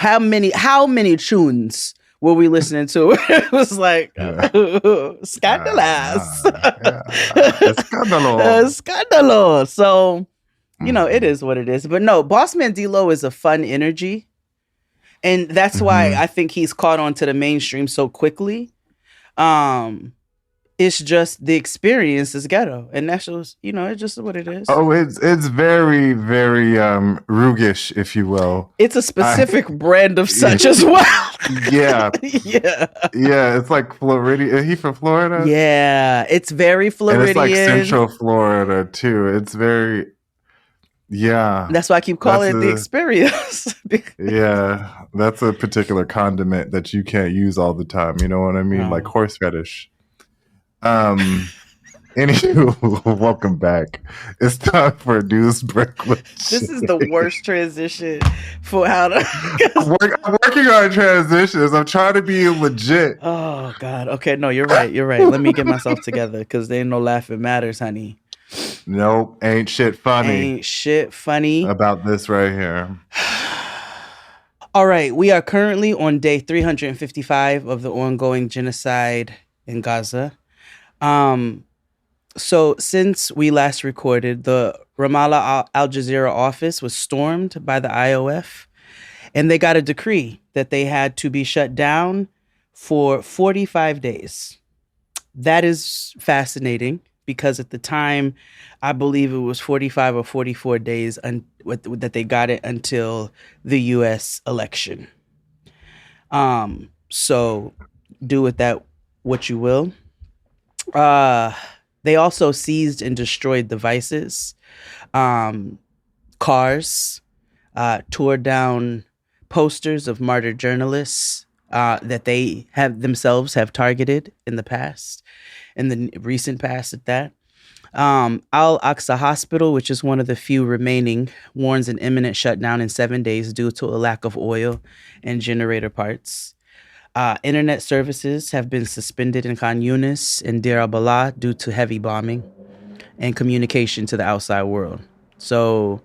how many tunes were we listening to? It was like scandalous. Scandalo. Scandalo. So, it is what it is. But no, Bossman DLow is a fun energy. And that's why I think he's caught on to the mainstream so quickly. It's just the experience is ghetto, and that's just it's just what it is. Oh, it's very, very Rugish, if you will. It's a specific brand of such as well. Yeah, yeah. It's like Floridian. Is he from Florida? Yeah, it's very Floridian. And it's like Central Florida too. It's very. Yeah. That's why I keep calling it the experience. Yeah, that's a particular condiment that you can't use all the time. You know what I mean? No. Like horse fetish. Anywho, welcome back. It's time for a news break. This is the worst transition for how to. I'm working on transitions. I'm trying to be legit. Oh God. Okay. No, you're right. Let me get myself together because there ain't no laughing matters, honey. Nope, ain't shit funny about this right here. All right, we are currently on day 355 of the ongoing genocide in Gaza. So since we last recorded, the Ramallah Al Jazeera office was stormed by the IOF, and they got a decree that they had to be shut down for 45 days. That is fascinating because at the time, I believe it was 45 or 44 days that they got it until the U.S. election. So do with that what you will. They also seized and destroyed devices, cars, tore down posters of martyred journalists that they themselves have targeted in the past, in the recent past at that. Al-Aqsa Hospital, which is one of the few remaining, warns an imminent shutdown in 7 days due to a lack of oil and generator parts. Internet services have been suspended in Khan Yunis and Deir al-Balah due to heavy bombing and communication to the outside world. So,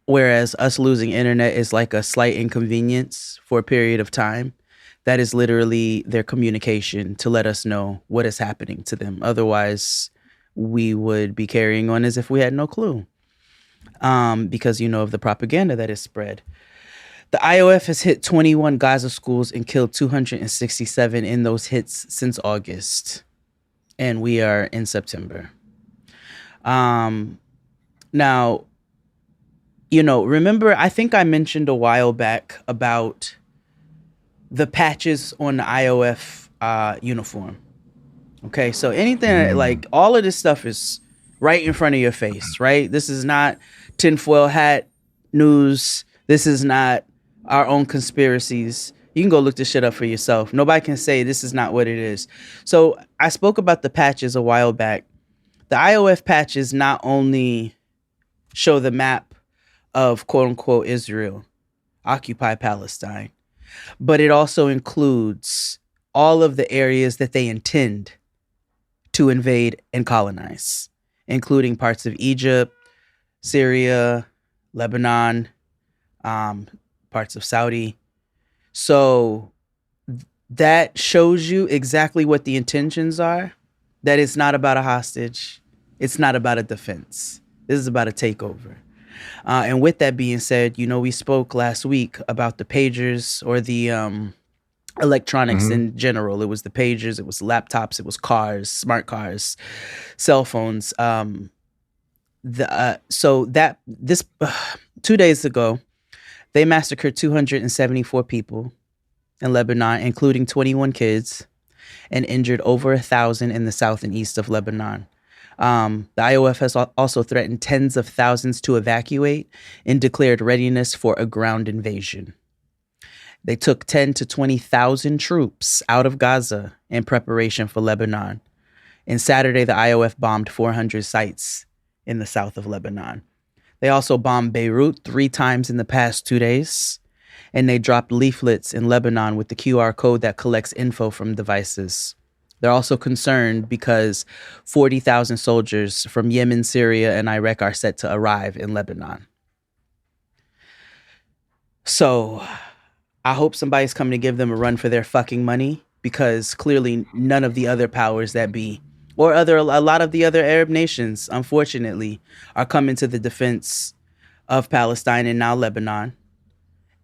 whereas us losing internet is like a slight inconvenience for a period of time, that is literally their communication to let us know what is happening to them. Otherwise, we would be carrying on as if we had no clue because, of the propaganda that is spread. The IOF has hit 21 Gaza schools and killed 267 in those hits since August. And we are in September. Now, remember, I think I mentioned a while back about the patches on the IOF uniform. Okay, so anything like all of this stuff is right in front of your face, right? This is not tinfoil hat news. This is not our own conspiracies. You can go look this shit up for yourself. Nobody can say this is not what it is. So I spoke about the patches a while back. The IOF patches not only show the map of quote unquote Israel, occupy Palestine, but it also includes all of the areas that they intend to invade and colonize, including parts of Egypt, Syria, Lebanon, parts of Saudi. So that shows you exactly what the intentions are, that it's not about a hostage. It's not about a defense. This is about a takeover. And with that being said, we spoke last week about the pagers or the electronics in general. It was the pagers, it was laptops, it was cars, smart cars, cell phones. So 2 days ago, they massacred 274 people in Lebanon, including 21 kids, and injured over 1,000 in the south and east of Lebanon. The IOF has also threatened tens of thousands to evacuate and declared readiness for a ground invasion. They took 10 to 20,000 troops out of Gaza in preparation for Lebanon. And Saturday, the IOF bombed 400 sites in the south of Lebanon. They also bombed Beirut 3 times in the past 2 days. And they dropped leaflets in Lebanon with the QR code that collects info from devices. They're also concerned because 40,000 soldiers from Yemen, Syria, and Iraq are set to arrive in Lebanon. So I hope somebody's coming to give them a run for their fucking money, because clearly none of the other powers that be, or a lot of the other Arab nations, unfortunately, are coming to the defense of Palestine and now Lebanon.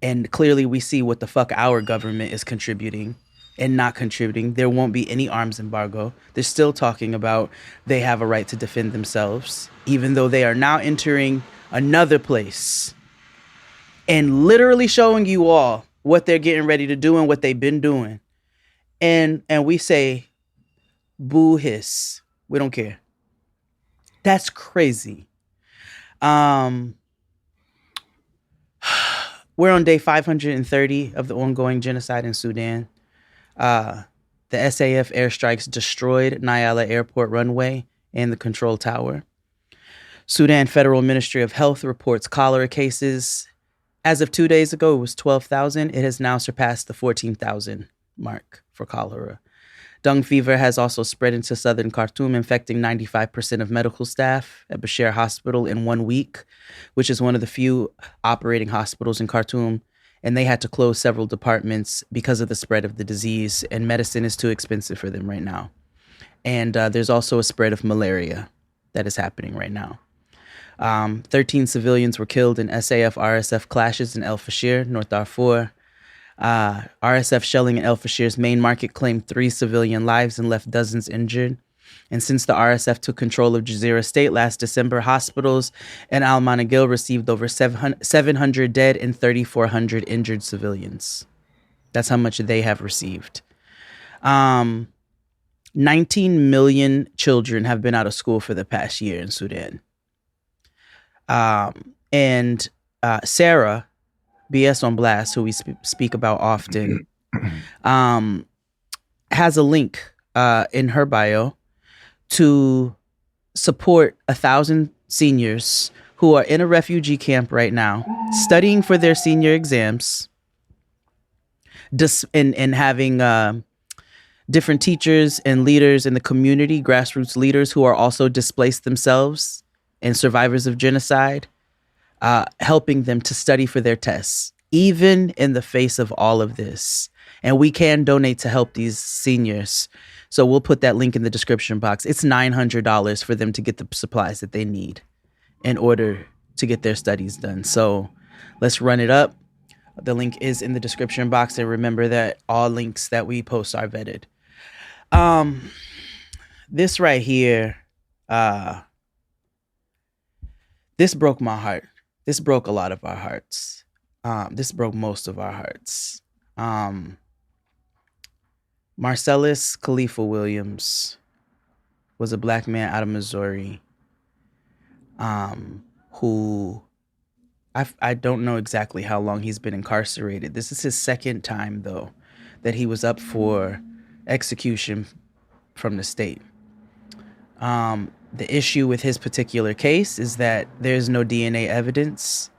And clearly we see what the fuck our government is contributing and not contributing. There won't be any arms embargo. They're still talking about they have a right to defend themselves, even though they are now entering another place and literally showing you all what they're getting ready to do and what they've been doing. And we say, boo hiss. We don't care. That's crazy. We're on day 530 of the ongoing genocide in Sudan. The SAF airstrikes destroyed Nyala Airport runway and the control tower. Sudan Federal Ministry of Health reports cholera cases. As of 2 days ago, it was 12,000. It has now surpassed the 14,000 mark for cholera. Dung fever has also spread into southern Khartoum, infecting 95% of medical staff at Bashir Hospital in 1 week, which is one of the few operating hospitals in Khartoum. And they had to close several departments because of the spread of the disease, and medicine is too expensive for them right now. And there's also a spread of malaria that is happening right now. 13 civilians were killed in SAF-RSF clashes in El Fashir, North Darfur. RSF shelling in El Fashir's main market claimed 3 civilian lives and left dozens injured. And since the RSF took control of Jazeera State last December, hospitals in Al Managil received over 700 dead and 3,400 injured civilians. That's how much they have received. 19 million children have been out of school for the past year in Sudan. And Sarah, BS on Blast, who we speak about often, has a link in her bio to support 1,000 seniors who are in a refugee camp right now, studying for their senior exams, and having different teachers and leaders in the community, grassroots leaders who are also displaced themselves and survivors of genocide, helping them to study for their tests, even in the face of all of this. And we can donate to help these seniors. So we'll put that link in the description box. It's $900 for them to get the supplies that they need in order to get their studies done. So let's run it up. The link is in the description box. And remember that all links that we post are vetted. This right here, this broke my heart. This broke a lot of our hearts. This broke most of our hearts. Marcellus Williams was a black man out of Missouri, who I don't know exactly how long he's been incarcerated. This is his second time, though, that he was up for execution from the state. The issue with his particular case is that there's no DNA evidence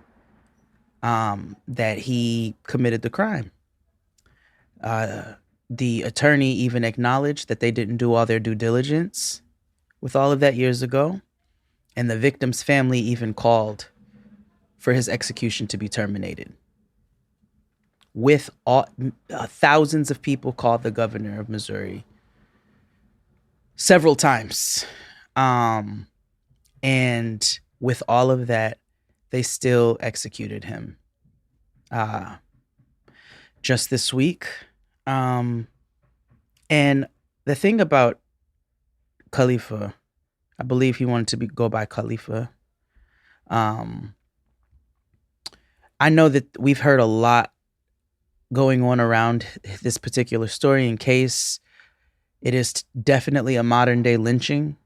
that he committed the crime. The attorney even acknowledged that they didn't do all their due diligence with all of that years ago. And the victim's family even called for his execution to be terminated. With thousands of people called the governor of Missouri several times. And with all of that, they still executed him. Just this week. And the thing about Khalifa, I believe he wanted to go by Khalifa. I know that we've heard a lot going on around this particular story and case. It is definitely a modern day lynching.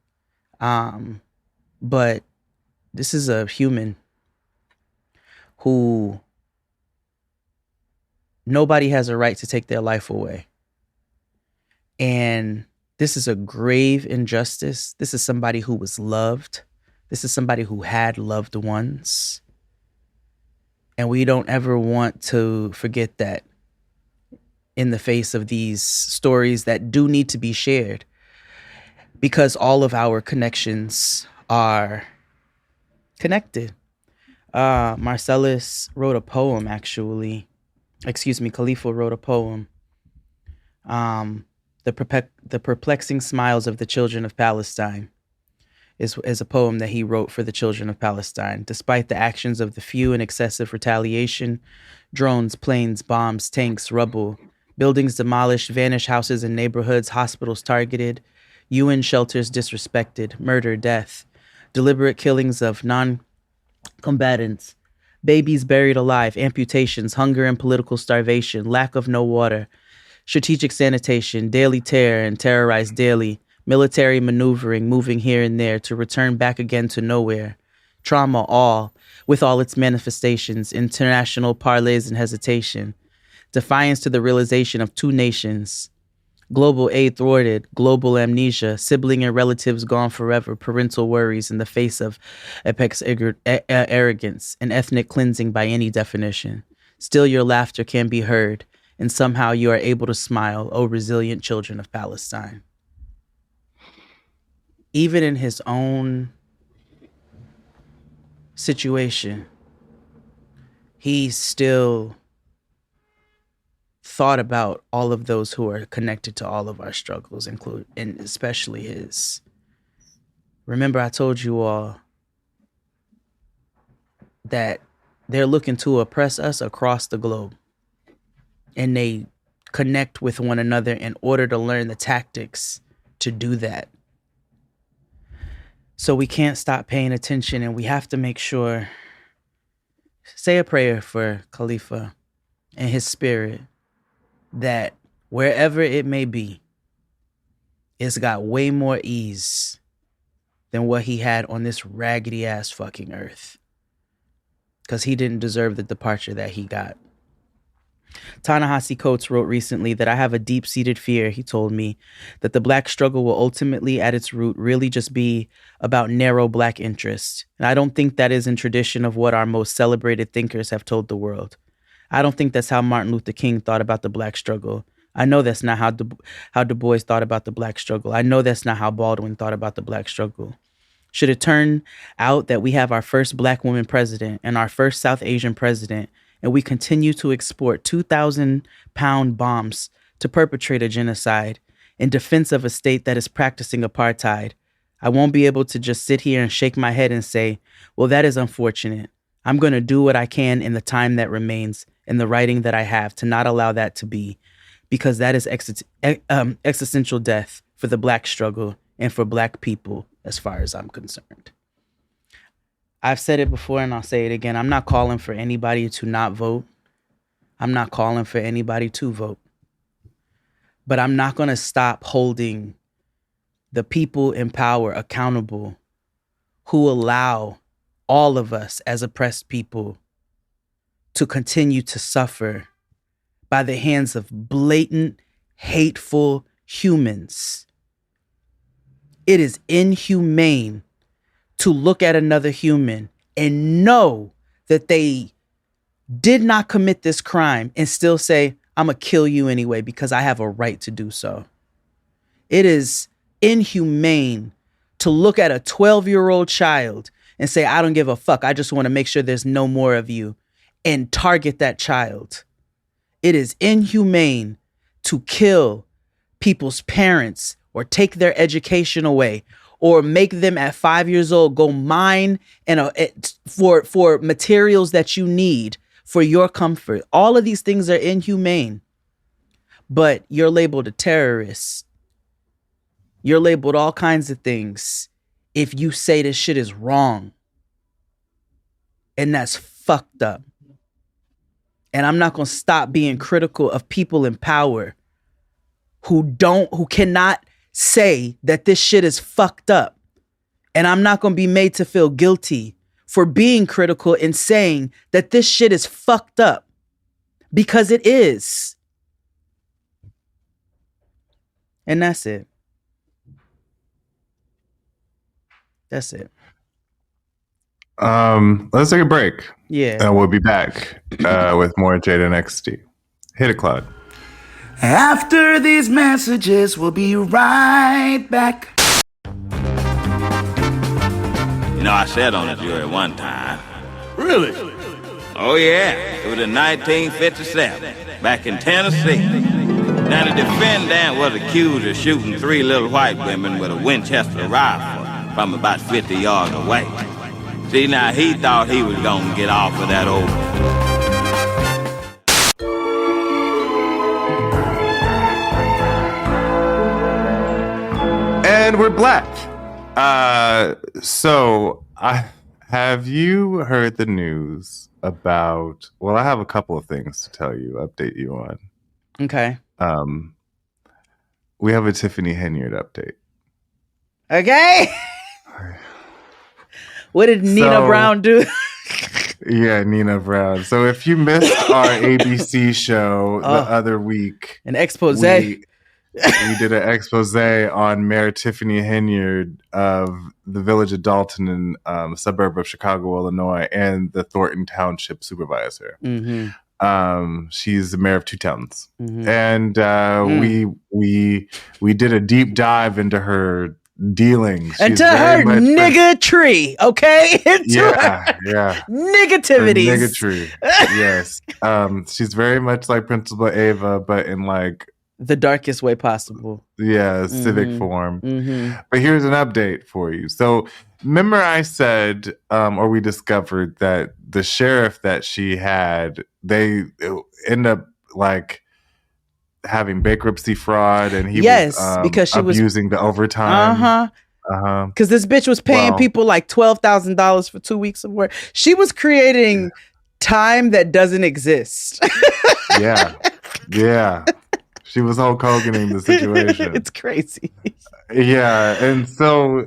But this is a human who nobody has a right to take their life away. And this is a grave injustice. This is somebody who was loved. This is somebody who had loved ones. And we don't ever want to forget that in the face of these stories that do need to be shared, because all of our connections are connected. Marcellus wrote a poem, actually. Excuse me, Khalifa wrote a poem. The Perplexing Smiles of the Children of Palestine is a poem that he wrote for the children of Palestine. Despite the actions of the few and excessive retaliation, drones, planes, bombs, tanks, rubble, buildings demolished, vanished houses and neighborhoods, hospitals targeted, UN shelters disrespected, murder, death, deliberate killings of non-combatants, babies buried alive, amputations, hunger and political starvation, lack of no water, strategic sanitation, daily terror and terrorized daily, military maneuvering, moving here and there to return back again to nowhere, trauma all, with all its manifestations, international parlays and hesitation, defiance to the realization of two nations, global aid thwarted, global amnesia, sibling and relatives gone forever, parental worries in the face of apex arrogance, and ethnic cleansing by any definition. Still your laughter can be heard, and somehow you are able to smile, O resilient children of Palestine. Even in his own situation, he still thought about all of those who are connected to all of our struggles, and especially his. Remember, I told you all that they're looking to oppress us across the globe, and they connect with one another in order to learn the tactics to do that. So we can't stop paying attention, and we have to make sure, say a prayer for Khalifa and his spirit, that wherever it may be, it's got way more ease than what he had on this raggedy ass fucking earth. Because he didn't deserve the departure that he got. Ta-Nehisi Coates wrote recently that I have a deep-seated fear, he told me, that the black struggle will ultimately at its root really just be about narrow black interests. And I don't think that is in tradition of what our most celebrated thinkers have told the world. I don't think that's how Martin Luther King thought about the black struggle. I know that's not how Du Bois thought about the black struggle. I know that's not how Baldwin thought about the black struggle. Should it turn out that we have our first black woman president and our first South Asian president, and we continue to export 2,000-pound bombs to perpetrate a genocide in defense of a state that is practicing apartheid, I won't be able to just sit here and shake my head and say, well, that is unfortunate. I'm going to do what I can in the time that remains, in the writing that I have, to not allow that to be, because that is existential death for the black struggle and for black people as far as I'm concerned. I've said it before and I'll say it again. I'm not calling for anybody to not vote. I'm not calling for anybody to vote. But I'm not going to stop holding the people in power accountable who allow all of us as oppressed people to continue to suffer by the hands of blatant, hateful humans. It is inhumane to look at another human and know that they did not commit this crime and still say, I'm going to kill you anyway because I have a right to do so. It is inhumane to look at a 12-year-old child and say, I don't give a fuck. I just want to make sure there's no more of you, and target that child. It is inhumane to kill people's parents or take their education away or make them at 5 years old go mine for materials that you need for your comfort. All of these things are inhumane, but you're labeled a terrorist. You're labeled all kinds of things if you say this shit is wrong. And that's fucked up. And I'm not going to stop being critical of people in power who cannot say that this shit is fucked up. And I'm not going to be made to feel guilty for being critical and saying that this shit is fucked up, because it is. And that's it. That's it. Let's take a break. Yeah. And we'll be back with more Jade and XD. Hit it, Claude. After these messages, we'll be right back. You know, I said on the jury one time, Really? Oh, yeah. It was in 1957, back in Tennessee. Now, the defendant was accused of shooting 3 little white women with a Winchester rifle from about 50 yards away. See, now, he thought he was going to get off of that old... And we're black. Have you heard the news about? Well, I have a couple of things to tell you, update you on. Okay. We have a Tiffany Henyard update. Okay. What did Nina Brown do? Yeah, Nina Brown. So if you missed our ABC show the other week, an expose. We did an expose on Mayor Tiffany Henyard of the village of Dalton in suburb of Chicago, Illinois, and the Thornton Township supervisor. Mm-hmm. She's the mayor of 2 towns. Mm-hmm. And we did a deep dive into her dealings. Into her nigga-tree, okay? Yeah. Negativities. Nigga-tree, yes. She's very much like Principal Ava, but in like the darkest way possible. Yeah, civic form. Mm-hmm. But here's an update for you. So remember I said, or we discovered that the sheriff that she had, they end up like having bankruptcy fraud, and he was because she abusing the overtime. Because this bitch was paying people like $12,000 for 2 weeks of work. She was creating time that doesn't exist. Yeah. She was Hulk Hoganing the situation. It's crazy. Yeah, and so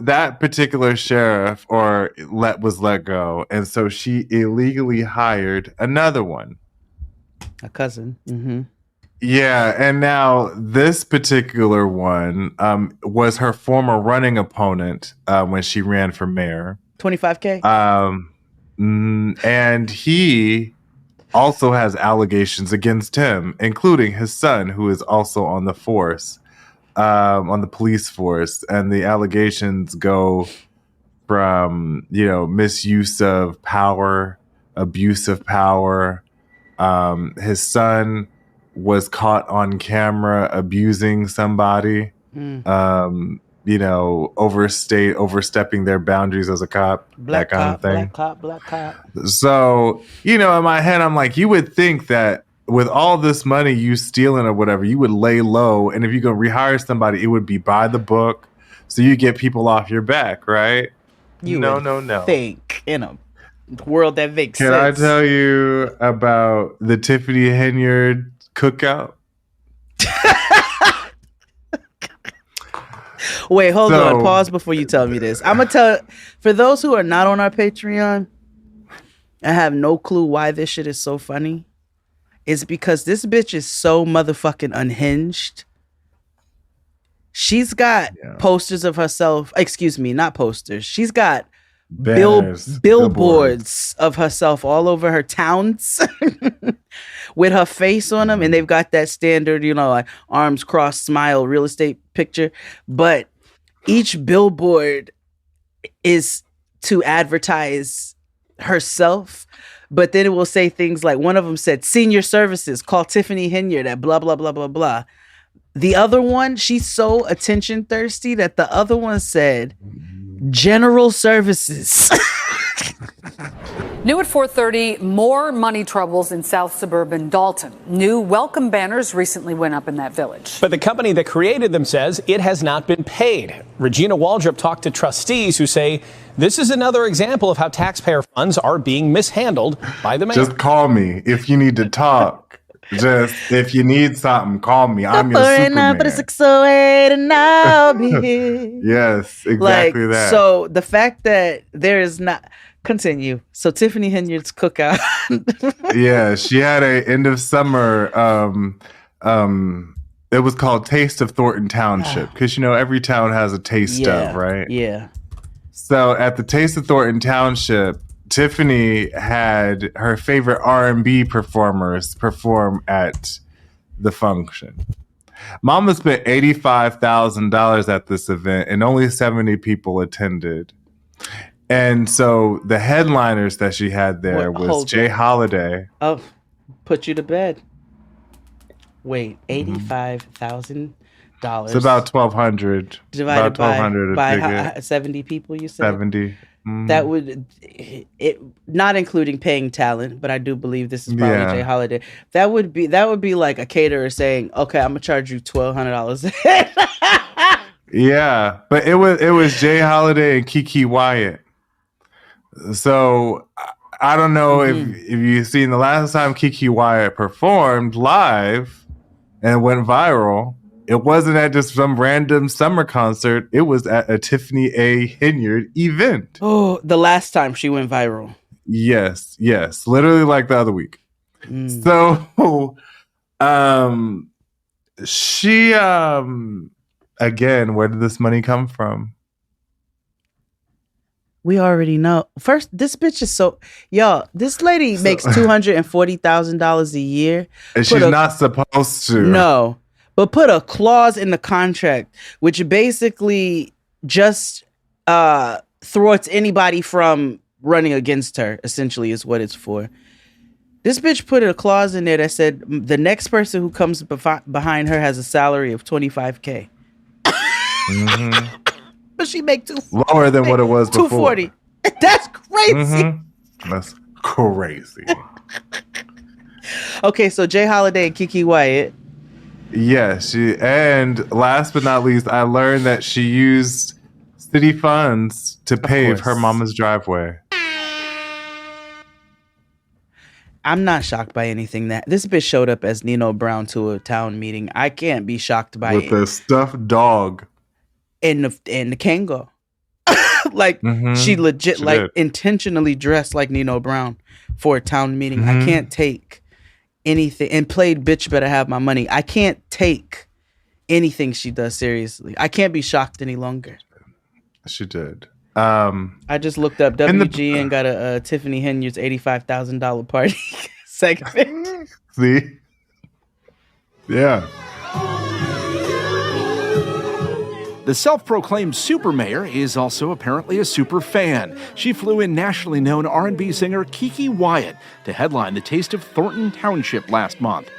that particular sheriff was let go, and so she illegally hired another one, a cousin. Mm-hmm. Yeah, and now this particular one was her former running opponent when she ran for mayor. 25K. And he also has allegations against him, including his son, who is also on the force, on the police force. And the allegations go from, misuse of power, abuse of power. His son was caught on camera abusing somebody, overstepping their boundaries as a cop, black that kind cop, of thing. Black cop. So, in my head, I'm like, you would think that with all this money you stealing or whatever, you would lay low. And if you go rehire somebody, it would be by the book. So you get people off your back, right? No. Think in a world that makes sense. Can I tell you about the Tiffany Henyard cookout? Wait, hold on. Pause before you tell me this. I'm going to tell, for those who are not on our Patreon, I have no clue why this shit is so funny. It's because this bitch is so motherfucking unhinged. She's got posters of herself. Excuse me, not posters. She's got billboards of herself all over her towns with her face on them. And they've got that standard, like arms crossed, smile, real estate picture. But each billboard is to advertise herself. But then it will say things like, one of them said, senior services, call Tiffany Henyard at blah, blah, blah, blah, blah. The other one, she's so attention thirsty that the other one said, general services. New at 4:30, more money troubles in South suburban Dalton. New welcome banners recently went up in that village. But the company that created them says it has not been paid. Regina Waldrop talked to trustees who say this is another example of how taxpayer funds are being mishandled by the mayor. Just call me if you need to talk. Just if you need something, call me. I'm your Superman. 608 and I'll be here. Yes, exactly that. So the fact that there is not... Continue. So Tiffany Henyard's cookout. Yeah, she had a end of summer. It was called Taste of Thornton Township because every town has a taste of, right? Yeah. So at the Taste of Thornton Township, Tiffany had her favorite R&B performers perform at the function. Mama spent $85,000 at this event, and only 70 people attended. And so the headliners that she had there was Jay Holiday. Oh, put you to bed. Wait, $85,000. It's about 1,200. Divided about by 70 people, you said? 70. That would, not including paying talent, but I do believe this is probably Jay Holiday. That would be like a caterer saying, "Okay, I'm gonna charge you $1,200." Yeah, but it was Jay Holiday and Keke Wyatt. So I don't know if you've seen the last time Keke Wyatt performed live and went viral. It wasn't at just some random summer concert. It was at a Tiffany A. Henyard event. Oh, the last time she went viral. Yes. Literally like the other week. So she again, where did this money come from? We already know. First, this bitch is this lady makes $240,000 a year. And she's not supposed to. No. But put a clause in the contract, which basically just thwarts anybody from running against her, essentially, is what it's for. This bitch put a clause in there that said the next person who comes behind her has a salary of $25K. But she make lower than what it was before. 240. That's crazy. That's crazy. Okay, so Jay Holiday and Keke Wyatt. Yes, and last but not least, I learned that she used city funds to pave her mama's driveway. I'm not shocked by anything that this bitch showed up as Nino Brown to a town meeting. I can't be shocked by with a stuffed dog and the Kango. She legit intentionally dressed like Nino Brown for a town meeting. I can't take anything, and played Bitch Better Have My Money. I can't take anything she does seriously. I can't be shocked any longer. She did. I just looked up WG and got a Tiffany Henyard's $85,000 party segment. See? Yeah. The self-proclaimed super mayor is also apparently a super fan. She flew in nationally known R&B singer Keke Wyatt to headline the Taste of Thornton Township last month.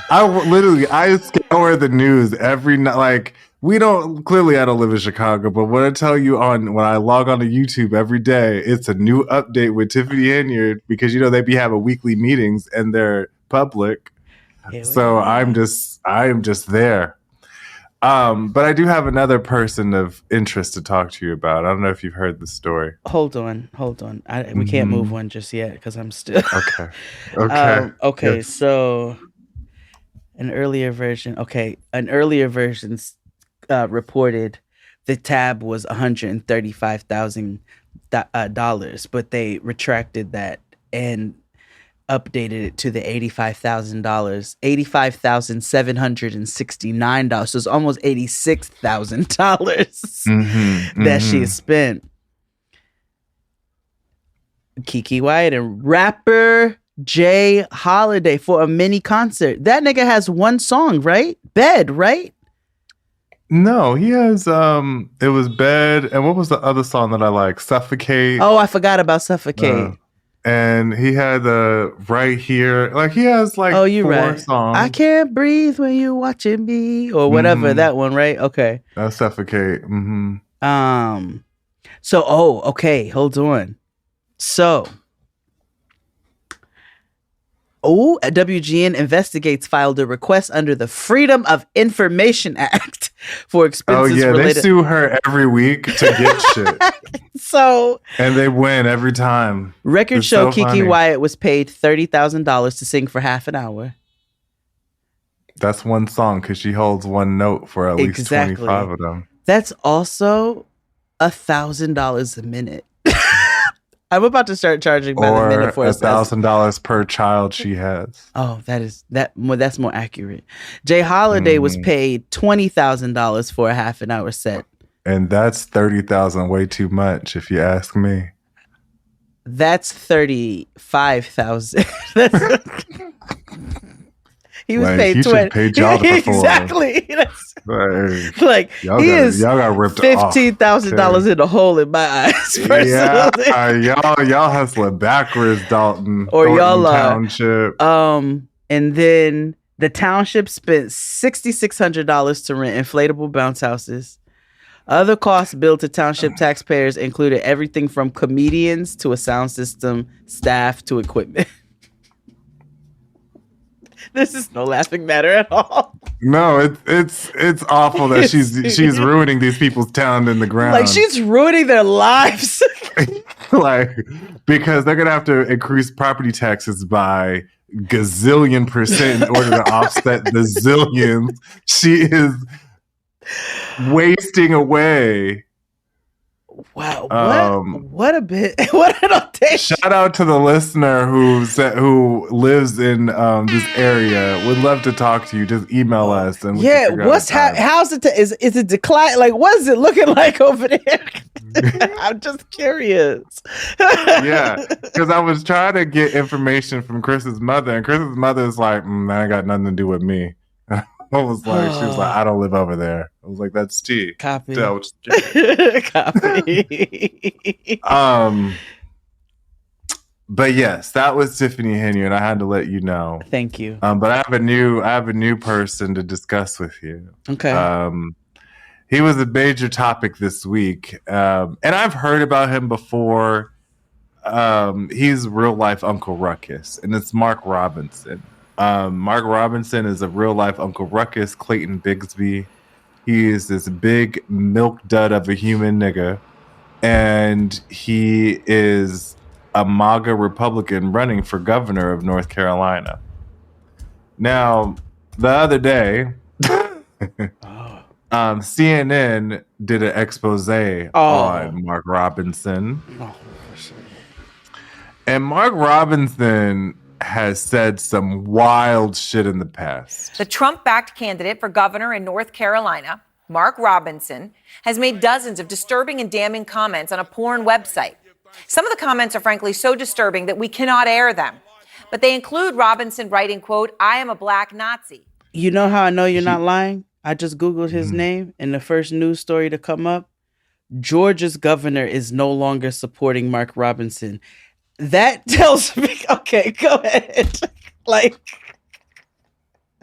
I scour the news every night. Like, I don't live in Chicago, but when I tell you when I log on to YouTube every day, it's a new update with Tiffany Henyard because they be having weekly meetings and they're public. So I am just there. But I do have another person of interest to talk to you about. I don't know if you've heard the story. Hold on. We can't move one just yet because I'm still okay. Okay. Yes. So an earlier version reported the tab was $135,000, but they retracted that and updated it to the $85,769. So it's almost $86,000 that she spent. Keke Wyatt and rapper Jay Holiday for a mini concert. That nigga has one song, right? Bed, right? No, he has it was Bed, and what was the other song that I like? Suffocate. Oh, I forgot about Suffocate. And he had Right Here. Like, he has like 4 songs. I can't breathe when you're watching me, or whatever, that one, right? Okay. That's Suffocate. So, okay, hold on. So, WGN Investigates filed a request under the Freedom of Information Act for expenses related. They sue her every week to get shit. And they win every time. Records show Keke Wyatt was paid $30,000 to sing for half an hour. That's one song because she holds one note for at least 25 of them. That's also $1,000 a minute. I'm about to start charging by the minute for $1,000 per child she has. Oh, that's more accurate. Jay Holiday was paid $20,000 for a half an hour set. And that's $30,000 way too much, if you ask me. That's $35,000. He was Like, paid he should 20. pay child to perform. Exactly. Like, he is y'all got ripped $15,000 in the hole in my eyes. Personally. Yeah, y'all hustling backwards, Dalton. Or Thornton y'all are. Township. And then the township spent $6,600 to rent inflatable bounce houses. Other costs billed to township taxpayers included everything from comedians to a sound system, staff to equipment. This is no laughing matter at all. No, it's awful that she's ruining these people's talent in the ground. Like, she's ruining their lives. Like, because they're gonna have to increase property taxes by gazillion percent in order to offset the zillions she is wasting away. Wow, what a bit! What an audacious! Shout out to the listener who lives in this area. Would love to talk to you. Just email us and how's it? Is it decline? Like, what is it looking like over there? I'm just curious. Yeah, because I was trying to get information from Chris's mother, and Chris's mother is like, "That ain't got nothing to do with me." I was like, she was like, I don't live over there. I was like, that's T. Copy. Copy. But yes, that was Tiffany Henyard, and I had to let you know. Thank you. But I have a new person to discuss with you. Okay. He was a major topic this week, and I've heard about him before. He's real life Uncle Ruckus, and it's Mark Robinson. Mark Robinson is a real life Uncle Ruckus, Clayton Bigsby. He is this big milk dud of a human nigga, and he is a MAGA Republican running for governor of North Carolina. Now, the other day, CNN did an expose on Mark Robinson. And Mark Robinson has said some wild shit in the past. The Trump-backed candidate for governor in North Carolina, Mark Robinson, has made dozens of disturbing and damning comments on a porn website. Some of the comments are frankly so disturbing that we cannot air them. But they include Robinson writing, quote, "I am a black Nazi." You know how I know you're not lying? I just Googled his name, and the first news story to come up, Georgia's governor is no longer supporting Mark Robinson. That tells me, okay, go ahead. Like,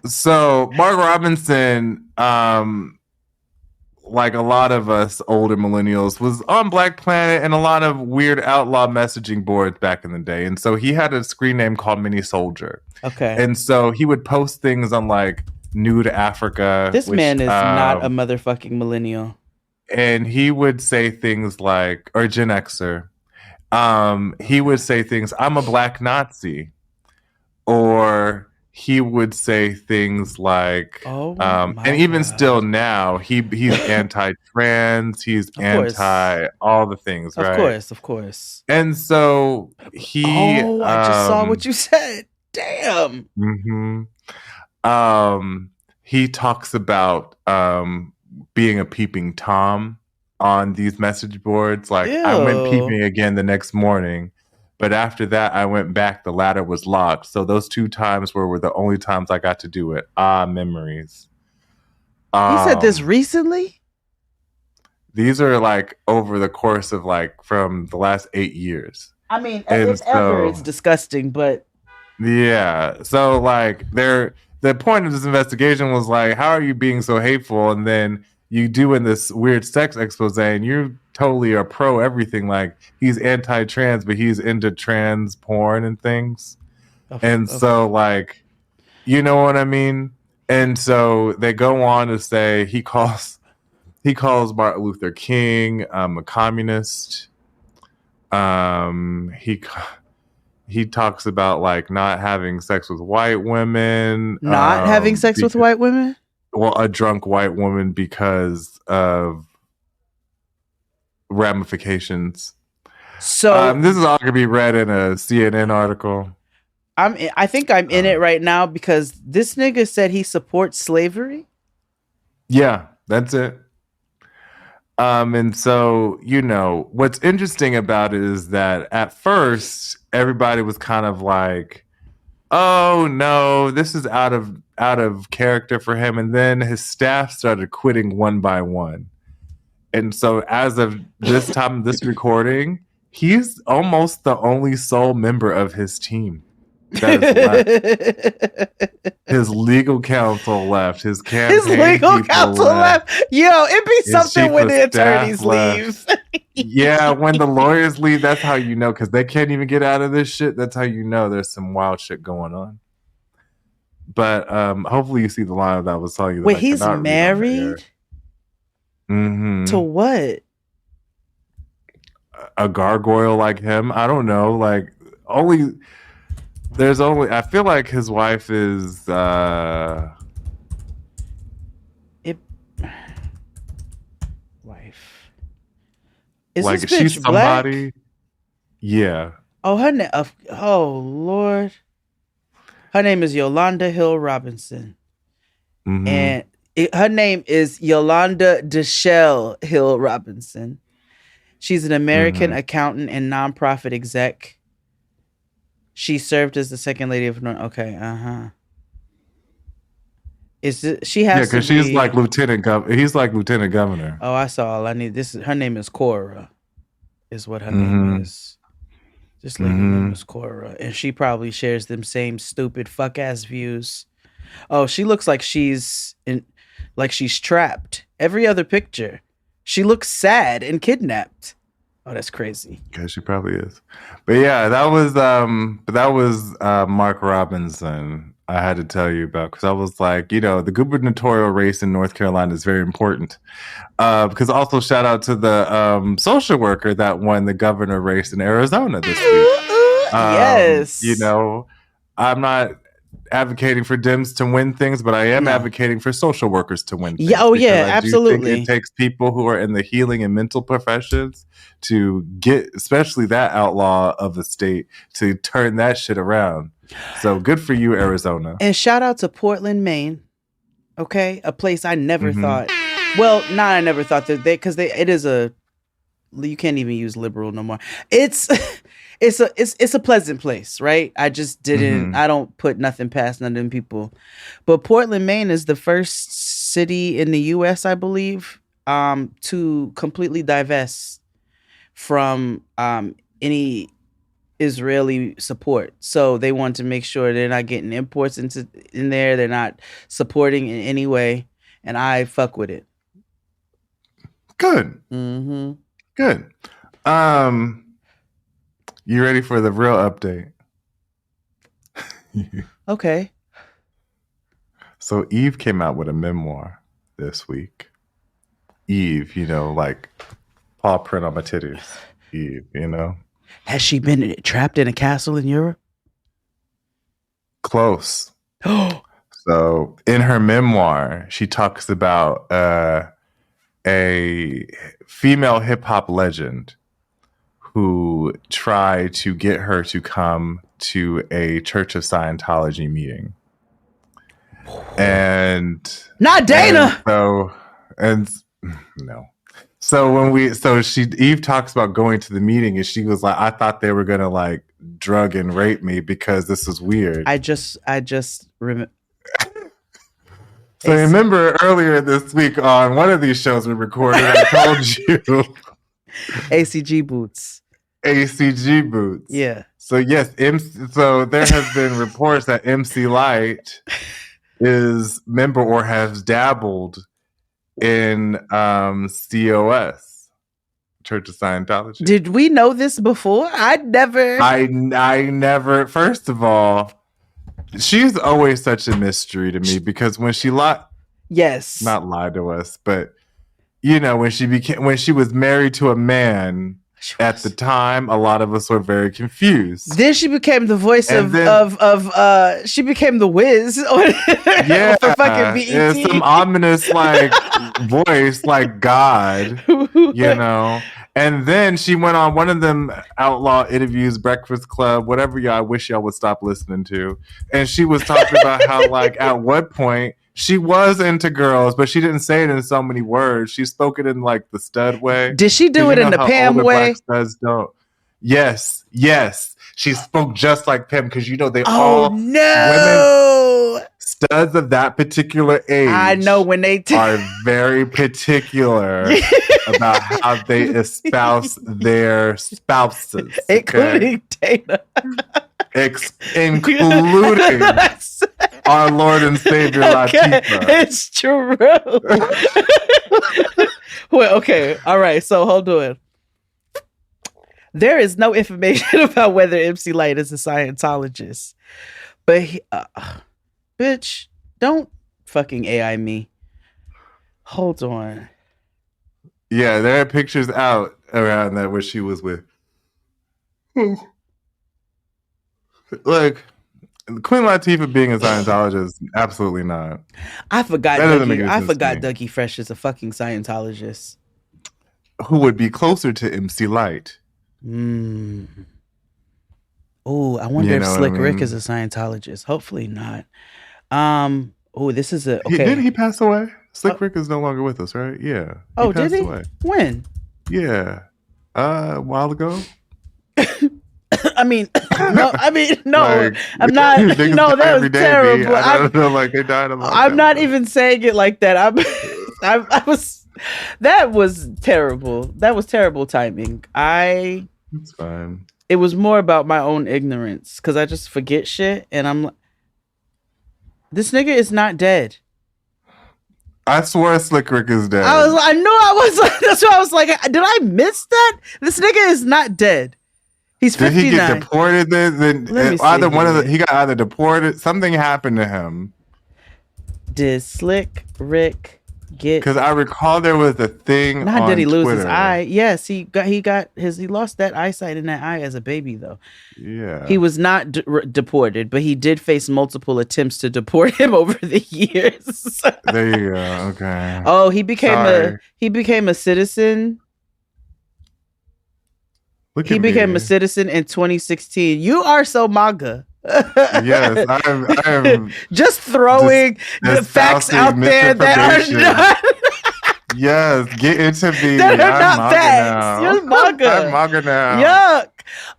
so Mark Robinson, like a lot of us older millennials, was on Black Planet and a lot of weird outlaw messaging boards back in the day. And so he had a screen name called Mini Soldier. Okay. And so he would post things on like Nude Africa. This man is not a motherfucking millennial. And he would say things like, or Gen Xer. He would say things, "I'm a black Nazi," or he would say things like, and even still now, he's anti-trans, he's anti all the things, right? Of course. And so he, I just saw what you said. Damn. He talks about being a peeping Tom on these message boards. Like, ew. I went peeping again the next morning, but after that I went back, the ladder was locked. So those 2 times were the only times I got to do it. Memories. He said this recently? These are like over the course of like from the last 8 years. I mean, it's disgusting, but yeah. So like the point of this investigation was like, how are you being so hateful? And then you doing this weird sex expose, and you totally are pro everything. Like, he's anti-trans, but he's into trans porn and things. So, like, you know what I mean? And so they go on to say he calls Martin Luther King a communist. He talks about like not having sex with white women. Having sex with white women? Well, a drunk white woman because of ramifications. So this is all going to be read in a CNN article. I think I'm in it right now because this nigga said he supports slavery. Yeah, that's it. And so, you know, what's interesting about it is that at first everybody was kind of like, oh no, this is out of character for him. And then his staff started quitting one by one. And so as of this time of this recording, he's almost the only sole member of his team that is left. His legal counsel left. His campaign His legal counsel left. Yo, it'd be His something chief when of the staff attorneys left. leave. Yeah, when the lawyers leave, that's how you know, because they can't even get out of this shit. That's how you know there's some wild shit going on. But hopefully you see the line that I was telling you. That Wait, I he's cannot read on the air. married? Mhm. To what? A gargoyle like him? I don't know. Like there's only. I feel like his wife is. Wife. Is Like this she's bitch black? somebody. Yeah. Oh, her name. Oh, Lord. Her name is Yolanda Hill Robinson. Mhm. And her name is Yolanda Deshelle Hill Robinson. She's an American accountant and nonprofit exec. She served as the second lady of North. Okay, Is it, she has? Yeah, because she's like lieutenant governor. He's like lieutenant governor. Oh, I saw all I need. Her name is Cora, is what her name is. This lady name is Cora, and she probably shares them same stupid fuck ass views. Oh, she looks like she's trapped. Every other picture, she looks sad and kidnapped. Oh, that's crazy. Okay, she probably is. But yeah, that was Mark Robinson. I had to tell you about, because I was like, the gubernatorial race in North Carolina is very important. Because also shout out to the social worker that won the governor race in Arizona this week. Yes. I'm not advocating for Dems to win things, but I am advocating for social workers to win things. Yeah, oh yeah, because I do absolutely. think it takes people who are in the healing and mental professions to get, especially that outlaw of the state, to turn that shit around. So good for you, Arizona. And shout out to Portland, Maine. Okay, a place I never thought. Well, I never thought that it is a. You can't even use liberal no more. It's a pleasant place, right? I just didn't. I don't put nothing past none of them people. But Portland, Maine is the first city in the U.S., I believe, to completely divest from any Israeli support. So they want to make sure they're not getting imports in there. They're not supporting in any way, and I fuck with it. Good. Good. You ready for the real update? Okay. So Eve came out with a memoir this week. Eve, like paw print on my titties. Eve, Has she been trapped in a castle in Europe? Close. So in her memoir, she talks about a female hip hop legend who tried to get her to come to a Church of Scientology meeting. And not Dana. No. So Eve talks about going to the meeting, and she was like, I thought they were gonna like drug and rape me because this is weird. I just remember. So remember earlier this week on one of these shows we recorded, I told you ACG boots. ACG boots. Yeah. So yes, so there has been reports that MC Lyte is member or has dabbled in COS, Church of Scientology. Did we know this before? I never. First of all, she's always such a mystery to me, because when she not lied to us, but when she was married to a man at the time, a lot of us were very confused. Then she became the voice of she became the Wiz for fucking BET. It's some ominous voice like God, And then she went on one of them outlaw interviews, Breakfast Club, whatever I wish y'all would stop listening to. And she was talking about how at what point she was into girls, but she didn't say it in so many words. She spoke it in the stud way. Did she do it in the Pam way? Studs don't. Yes. She spoke just like Pam because they Oh all no! women, studs of that particular age. I know when they are very particular about how they espouse their spouses, including Dana. Including our Lord and Savior Latifah. It's true. Well, okay, all right. So hold on. There is no information about whether MC Lyte is a Scientologist, but bitch, don't fucking AI me. Hold on. Yeah, there are pictures out around that where she was with. Like Queen Latifah being a Scientologist, absolutely not. I forgot. Dougie Fresh is a fucking Scientologist. Who would be closer to MC Lyte? Oh, I wonder if Slick Rick is a Scientologist. Hopefully not. This is a okay. Did he pass away? Slick Rick is no longer with us, right? Yeah. Oh, did he? Away. When? Yeah. A while ago. I mean, no. Like, I'm not. No, that was terrible. I don't know, like they died a long I'm time not ago. even saying it like that. I was. That was terrible. That was terrible timing. It's fine. It was more about my own ignorance because I just forget shit, and I'm like, this nigga is not dead. I swear Slick Rick is dead. I knew I was. That's why I was like, did I miss that? This nigga is not dead. He's 59. Did he get deported then? Either one of he got either deported. Something happened to him. Did Slick Rick get? Because I recall there was a thing. Not on did he lose Twitter. his eye? Yes, he lost that eyesight in that eye as a baby though. Yeah, he was not deported, but he did face multiple attempts to deport him over the years. There you go. Okay. Oh, he became a citizen. He became a citizen in 2016. You are so MAGA. Yes, I am just throwing the facts out there that are not. Yes, get into me. That are not facts. You're MAGA. I'm MAGA now. Yuck.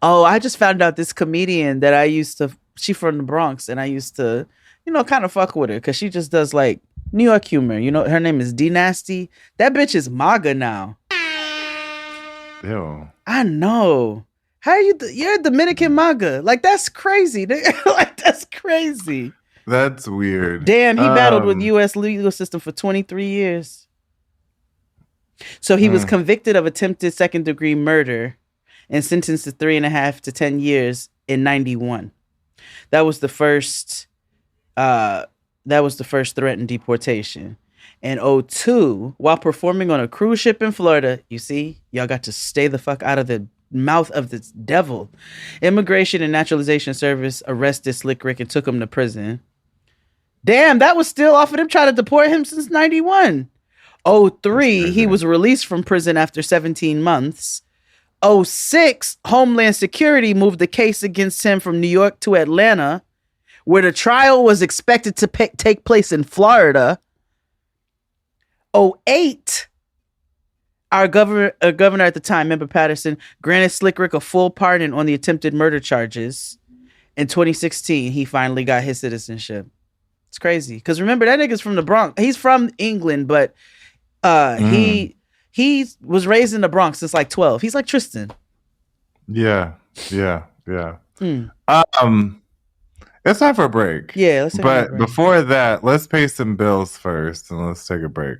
Oh, I just found out this comedian that I used to. She from the Bronx, and I used to, kind of fuck with her because she just does like New York humor. Her name is D Nasty. That bitch is MAGA now. Ew. I know. How are you? You're Dominican MAGA. Like that's crazy. Like that's crazy. That's weird. Damn, he battled with U.S. legal system for 23 years. So he was convicted of attempted second-degree murder and sentenced to 3.5 to 10 years in 91. That was the first. That was the first threatened deportation. In 2002, while performing on a cruise ship in Florida, you see, y'all got to stay the fuck out of the mouth of the devil. Immigration and Naturalization Service arrested Slick Rick and took him to prison. Damn, that was still off of them trying to deport him since 91. 2003, he was released from prison after 17 months. 2006, Homeland Security moved the case against him from New York to Atlanta, where the trial was expected to take place in Florida. 2008, our governor at the time, Member Patterson, granted Slick Rick a full pardon on the attempted murder charges. In 2016, he finally got his citizenship. It's crazy. Because remember, that nigga's from the Bronx. He's from England, but he was raised in the Bronx since like 12. He's like Tristan. Yeah. It's time for a break. Yeah, let's take a break. But before that, let's pay some bills first and let's take a break.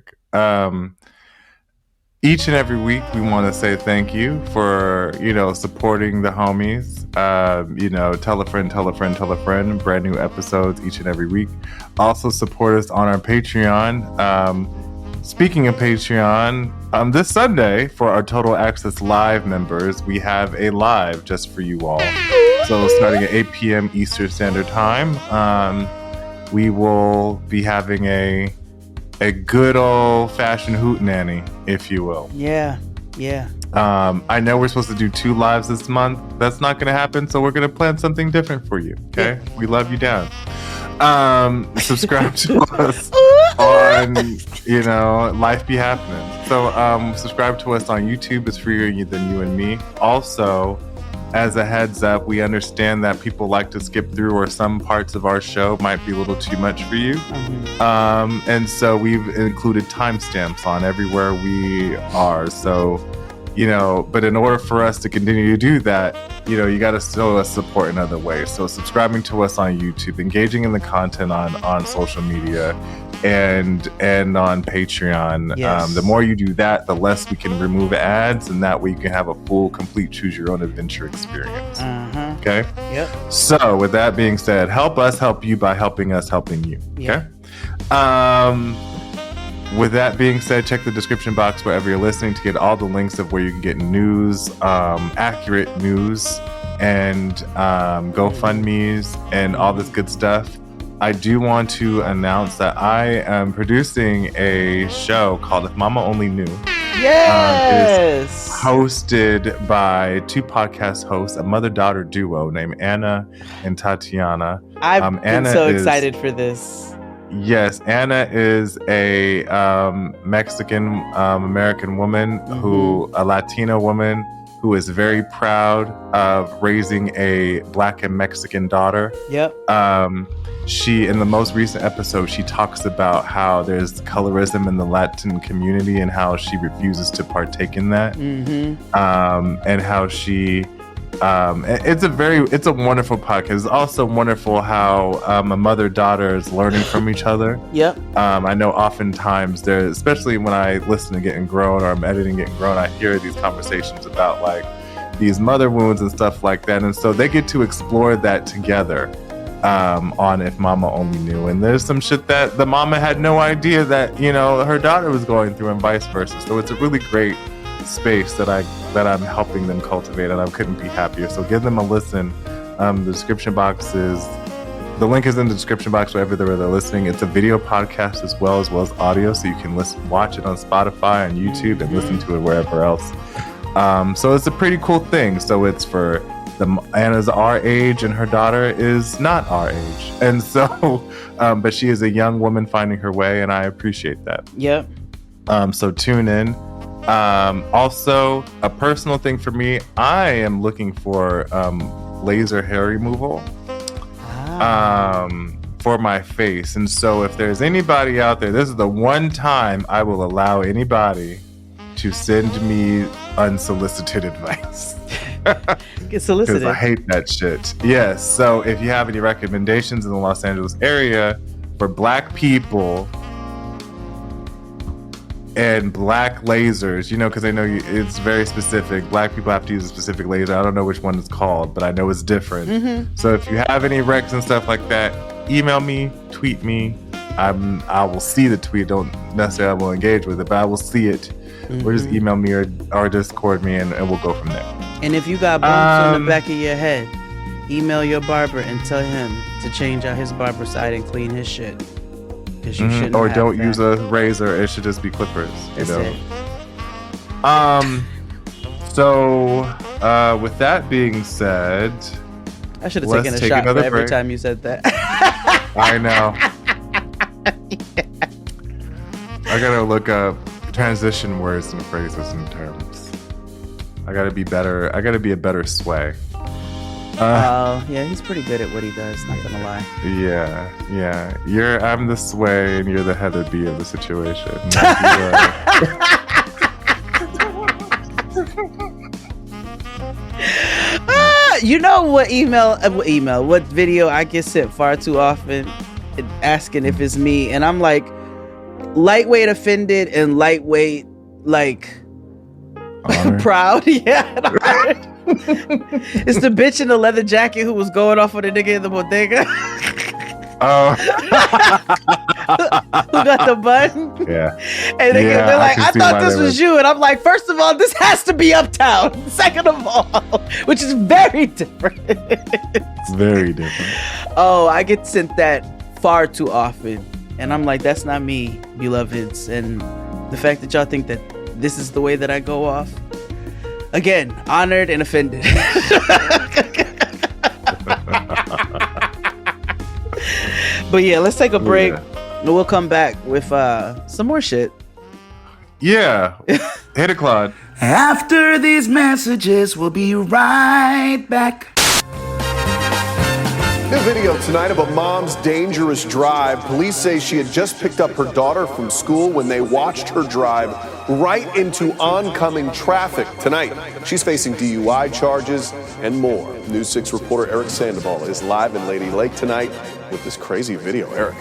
Each and every week, we want to say thank you for, supporting the homies. Tell a friend, tell a friend, tell a friend. Brand new episodes each and every week. Also support us on our Patreon. Speaking of Patreon, this Sunday for our Total Access Live members, we have a live just for you all. So starting at 8 p.m. Eastern Standard Time, we will be having a good old-fashioned hootenanny, if you will. Yeah. I know we're supposed to do 2 lives this month. That's not going to happen, so we're going to plan something different for you, okay? Yeah. We love you down. Subscribe to us on, Life Be Happening. So subscribe to us on YouTube. It's freer than you and me. Also, as a heads up, we understand that people like to skip through, or some parts of our show might be a little too much for you. And so we've included timestamps on everywhere we are. So, but in order for us to continue to do that, you got to show us support in other ways. So subscribing to us on YouTube, engaging in the content on social media, and on Patreon. Yes. The more you do that, the less we can remove ads, and that way you can have a full, complete choose your own adventure experience. Okay? Yep. So with that being said, help us help you by helping us helping you. Okay? With that being said, check the description box wherever you're listening to get all the links of where you can get news, accurate news, and GoFundMes and all this good stuff. I do want to announce that I am producing a show called If Mama Only Knew. Yes! It is hosted by two podcast hosts, a mother-daughter duo named Anna and Tatiana. I've been so excited for this. Yes, Anna is a Mexican American woman, a Latina woman who is very proud of raising a Black and Mexican daughter. Yep. She, in the most recent episode, she talks about how there's colorism in the Latin community and how she refuses to partake in that. And how she, it's a wonderful podcast. It's also wonderful how a mother-daughter is learning from each other. Yep. I know oftentimes there, especially when I listen to Getting Grown or I'm editing Getting Grown, I hear these conversations about like these mother wounds and stuff like that. And so they get to explore that together. On If Mama Only Knew. And there's some shit that the mama had no idea that, her daughter was going through and vice versa. So it's a really great space that I'm helping them cultivate, and I couldn't be happier. So give them a listen. The description box is, the link is in the description box wherever they're listening. It's a video podcast as well as audio, so you can watch it on Spotify and YouTube and listen to it wherever else. So it's a pretty cool thing. So it's for Anna's our age and her daughter is not our age. And so, but she is a young woman finding her way, and I appreciate that. Yep. So tune in. Also, a personal thing for me, I am looking for laser hair removal for my face. And so if there's anybody out there, this is the one time I will allow anybody to send me unsolicited advice. Get solicited. Because I hate that shit. Yes. So if you have any recommendations in the Los Angeles area for Black people and Black lasers, because I know it's very specific. Black people have to use a specific laser. I don't know which one it's called, but I know it's different. So if you have any recs and stuff like that, email me, tweet me. I will see the tweet. Don't necessarily will engage with it, but I will see it. Or just email me or Discord me, and we'll go from there. And if you got bumps on the back of your head, email your barber and tell him to change out his barber side and clean his shit. Because you shouldn't. Or don't use a razor. It should just be clippers. That's it. So with that being said, I should have taken a shot for every time you said that. I know. I gotta look up transition words and phrases and terms. I gotta be better. I gotta be a better sway. Yeah, he's pretty good at what he does, not gonna lie. Yeah. I'm the sway and you're the Heather B of the situation. You know what video I get sent far too often asking if it's me, and I'm like, lightweight offended and lightweight proud. Yeah. It's the bitch in the leather jacket who was going off on the nigga in the bodega. Oh. Who got the bun? Yeah. And they're like, I thought this was you. And I'm like, first of all, this has to be Uptown. Second of all, which is very different. It's very different. Oh, I get sent that far too often. And I'm like, that's not me, beloveds. And the fact that y'all think that this is the way that I go off. Again, honored and offended. But yeah, let's take a break. And we'll come back with some more shit. Yeah. Hit it, Claude. After these messages, we'll be right back. New video tonight of a mom's dangerous drive. Police say she had just picked up her daughter from school when they watched her drive right into oncoming traffic. Tonight, she's facing DUI charges and more. News 6 reporter Eric Sandoval is live in Lady Lake tonight with this crazy video. Eric.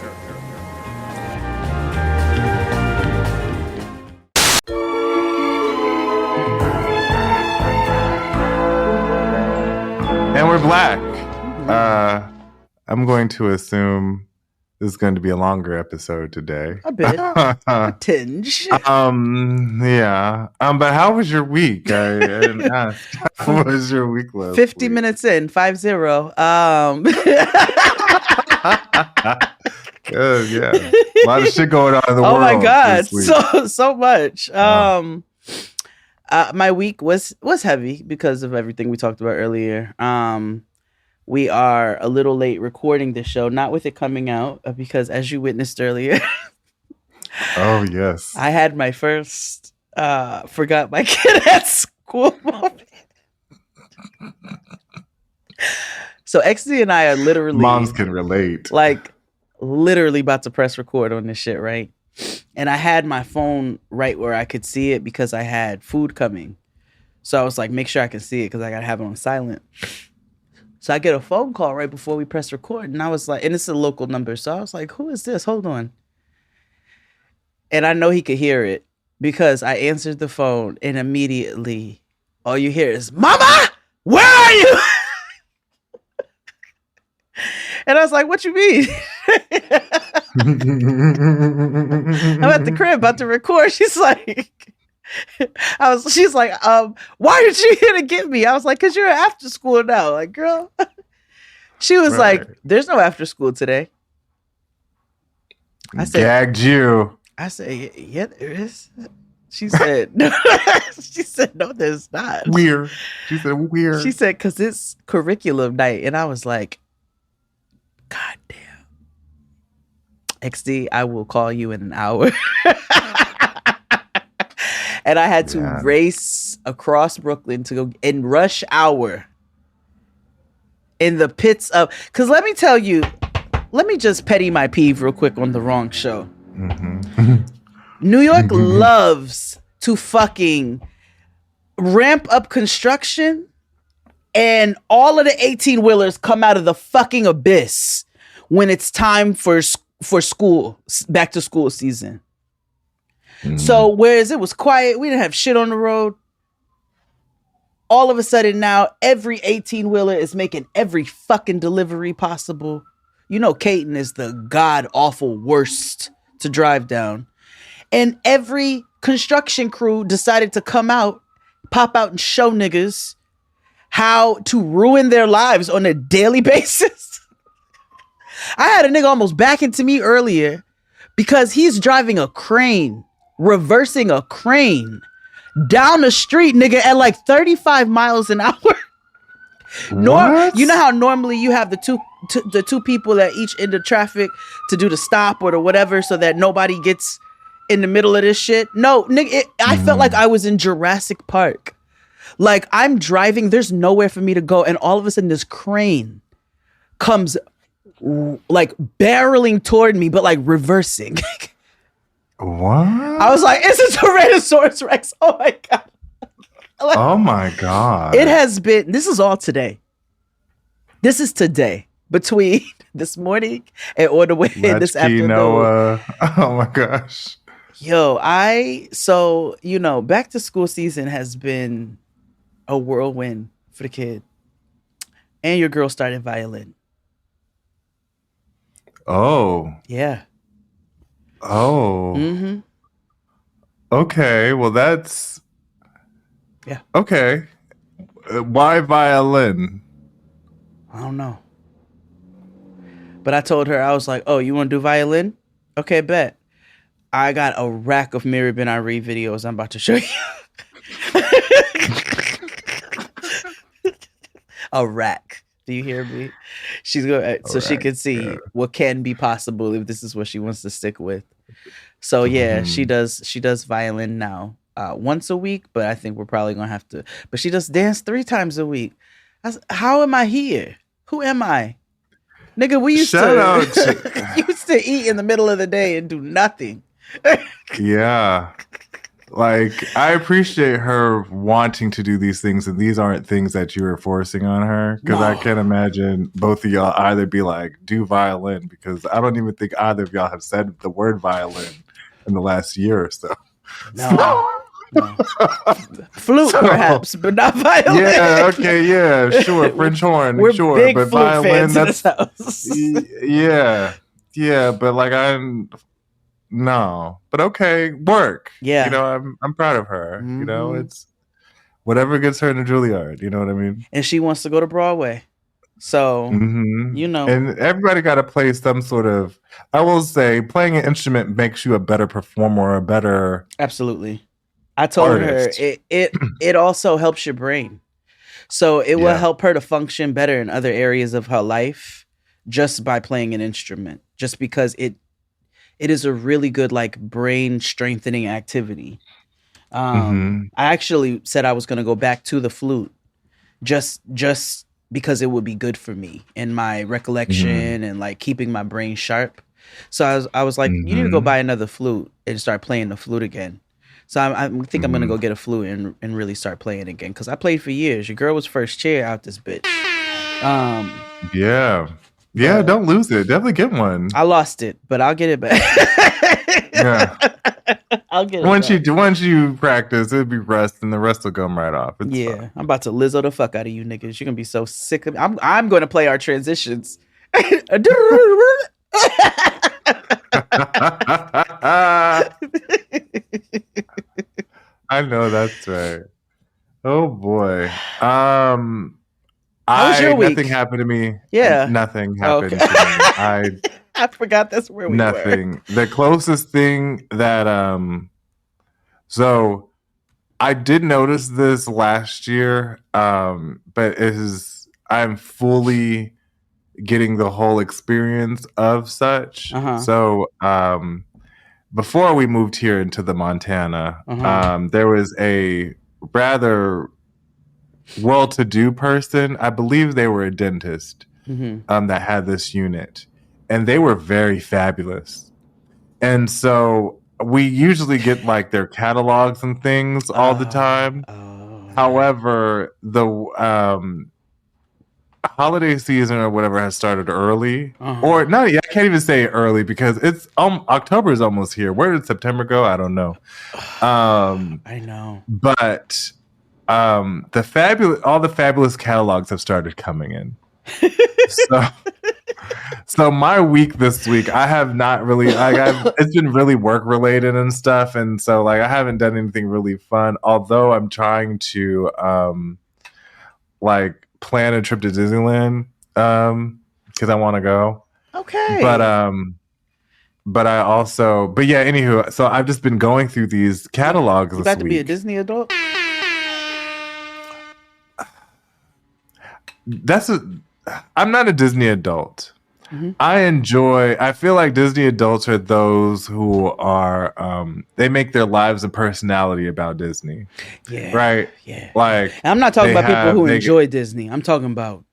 And we're black. I'm going to assume this is going to be a longer episode today. A bit. A tinge. Yeah. But how was your week? I didn't ask. How was your week last 50 week? minutes in, 5-0. Yeah. A lot of shit going on in the world. Oh my God. This week. So much. My week was heavy because of everything we talked about earlier. We are a little late recording this show, not with it coming out, because as you witnessed earlier. Oh, yes. I had my first forgot my kid at school moment. So XD and I are literally... Moms can relate. Like, literally about to press record on this shit, right? And I had my phone right where I could see it because I had food coming. So I was like, make sure I can see it because I got to have it on silent. So I get a phone call right before we press record. And I was like, and it's a local number. So I was like, who is this? Hold on. And I know he could hear it because I answered the phone and immediately all you hear is, Mama, where are you? And I was like, what you mean? I'm at the crib about to record. She's like, she's like, why aren't you here to get me? I was like, cause you're after school now. Like, girl. She was like, there's no after school today. I said, gagged you. I said, yeah, there is. She said, no. She said, no, there's not. Weird. She said, weird. She said, cause it's curriculum night. And I was like, God damn. XD, I will call you in an hour. And I had to race across Brooklyn to go in rush hour in the pits of... Because let me tell you, let me just petty my peeve real quick on the wrong show. Mm-hmm. New York loves to fucking ramp up construction and all of the 18-wheelers come out of the fucking abyss when it's time for school, back to school season. So whereas it was quiet, we didn't have shit on the road. All of a sudden now, every 18-wheeler is making every fucking delivery possible. You know, Caton is the god-awful worst to drive down. And every construction crew decided to come out, pop out and show niggas how to ruin their lives on a daily basis. I had a nigga almost back into me earlier because he's driving a crane, reversing a crane down the street, nigga, at like 35 miles an hour. You know how normally you have the two people at each end of traffic to do the stop or the whatever so that nobody gets in the middle of this shit? No, nigga, I felt like I was in Jurassic Park. Like, I'm driving, there's nowhere for me to go, and all of a sudden this crane comes like barreling toward me, but like reversing. What? I was like, it's a Tyrannosaurus Rex. Oh my God. Like, oh my God. It has been, this is all today. This is today. Between this morning and on the way in this afternoon. Oh my gosh. Yo, back to school season has been a whirlwind for the kid. And your girl started violin. Oh. Yeah. Oh. Mm-hmm. Okay. Well, that's... Yeah. Okay. Why violin? I don't know. But I told her, I was like, oh, you want to do violin? Okay, bet. I got a rack of Miri Ben Ari videos I'm about to show you. A rack. Do you hear me? She's going so she can see what can be possible if this is what she wants to stick with. So yeah, she does violin now. once a week, but I think we're probably gonna have to. But she does dance 3 times a week. How am I here? Who am I? Nigga, we used used to eat in the middle of the day and do nothing. Yeah. Like, I appreciate her wanting to do these things, and these aren't things that you are forcing on her. Because I can't imagine both of y'all either be like, do violin, because I don't even think either of y'all have said the word violin in the last year or so. No. Flute, perhaps, but not violin. Yeah, okay, yeah, sure. French horn, We're sure. big But flute violin, fans in this house. Yeah, but like no. But okay, work. Yeah. You know, I'm proud of her. Mm-hmm. You know, it's whatever gets her into Juilliard, you know what I mean? And she wants to go to Broadway. So, you know. And everybody got to play some sort of, I will say, playing an instrument makes you a better performer, a better. Absolutely. I told artist. her it also helps your brain. So it will help her to function better in other areas of her life just by playing an instrument. Just because it is a really good like brain strengthening activity. I actually said I was going to go back to the flute just because it would be good for me and my recollection and like keeping my brain sharp. So I was like, you need to go buy another flute and start playing the flute again. So I think I'm going to go get a flute and really start playing again. Because I played for years. Your girl was first chair out this bitch. Yeah, don't lose it. Definitely get one. I lost it, but I'll get it back. Yeah. I'll get it Once you practice, it'll be rust and the rust will come right off. It's fine. I'm about to Lizzo the fuck out of you niggas. You're going to be so sick of me. I'm going to play our transitions. I know that's right. Oh boy. How was your week? Nothing happened to me. Yeah. Nothing happened to me. I forgot that's where we were. Nothing. The closest thing that so I did notice this last year, but I'm fully getting the whole experience of such. So before we moved here into the Montana, there was a rather well-to-do person. I believe they were a dentist that had this unit, and they were very fabulous. And so we usually get like their catalogs and things all the time. However, the holiday season or whatever has started early, or not. I can't even say early because it's October is almost here. Where did September go? I don't know. I know, but all the fabulous catalogs have started coming in. So my week this week, I have not really it's been really work related and stuff, and so like I haven't done anything really fun. Although I'm trying to like plan a trip to Disneyland because I want to go. Okay. But yeah. Anywho, so I've just been going through these catalogs. You about to be a Disney adult? I'm not a Disney adult. I feel like Disney adults are those who are they make their lives and personality about Disney. Yeah. Right? Yeah. Like, I'm not talking about people who enjoy Disney. I'm talking about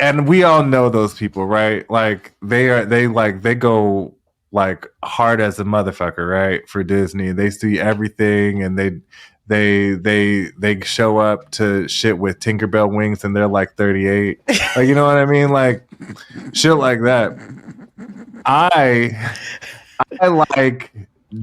and we all know those people, right? Like they go like hard as a motherfucker, right? For Disney. They see everything and they show up to shit with Tinkerbell wings and they're like 38. Like, you know what I mean? Like shit like that. I like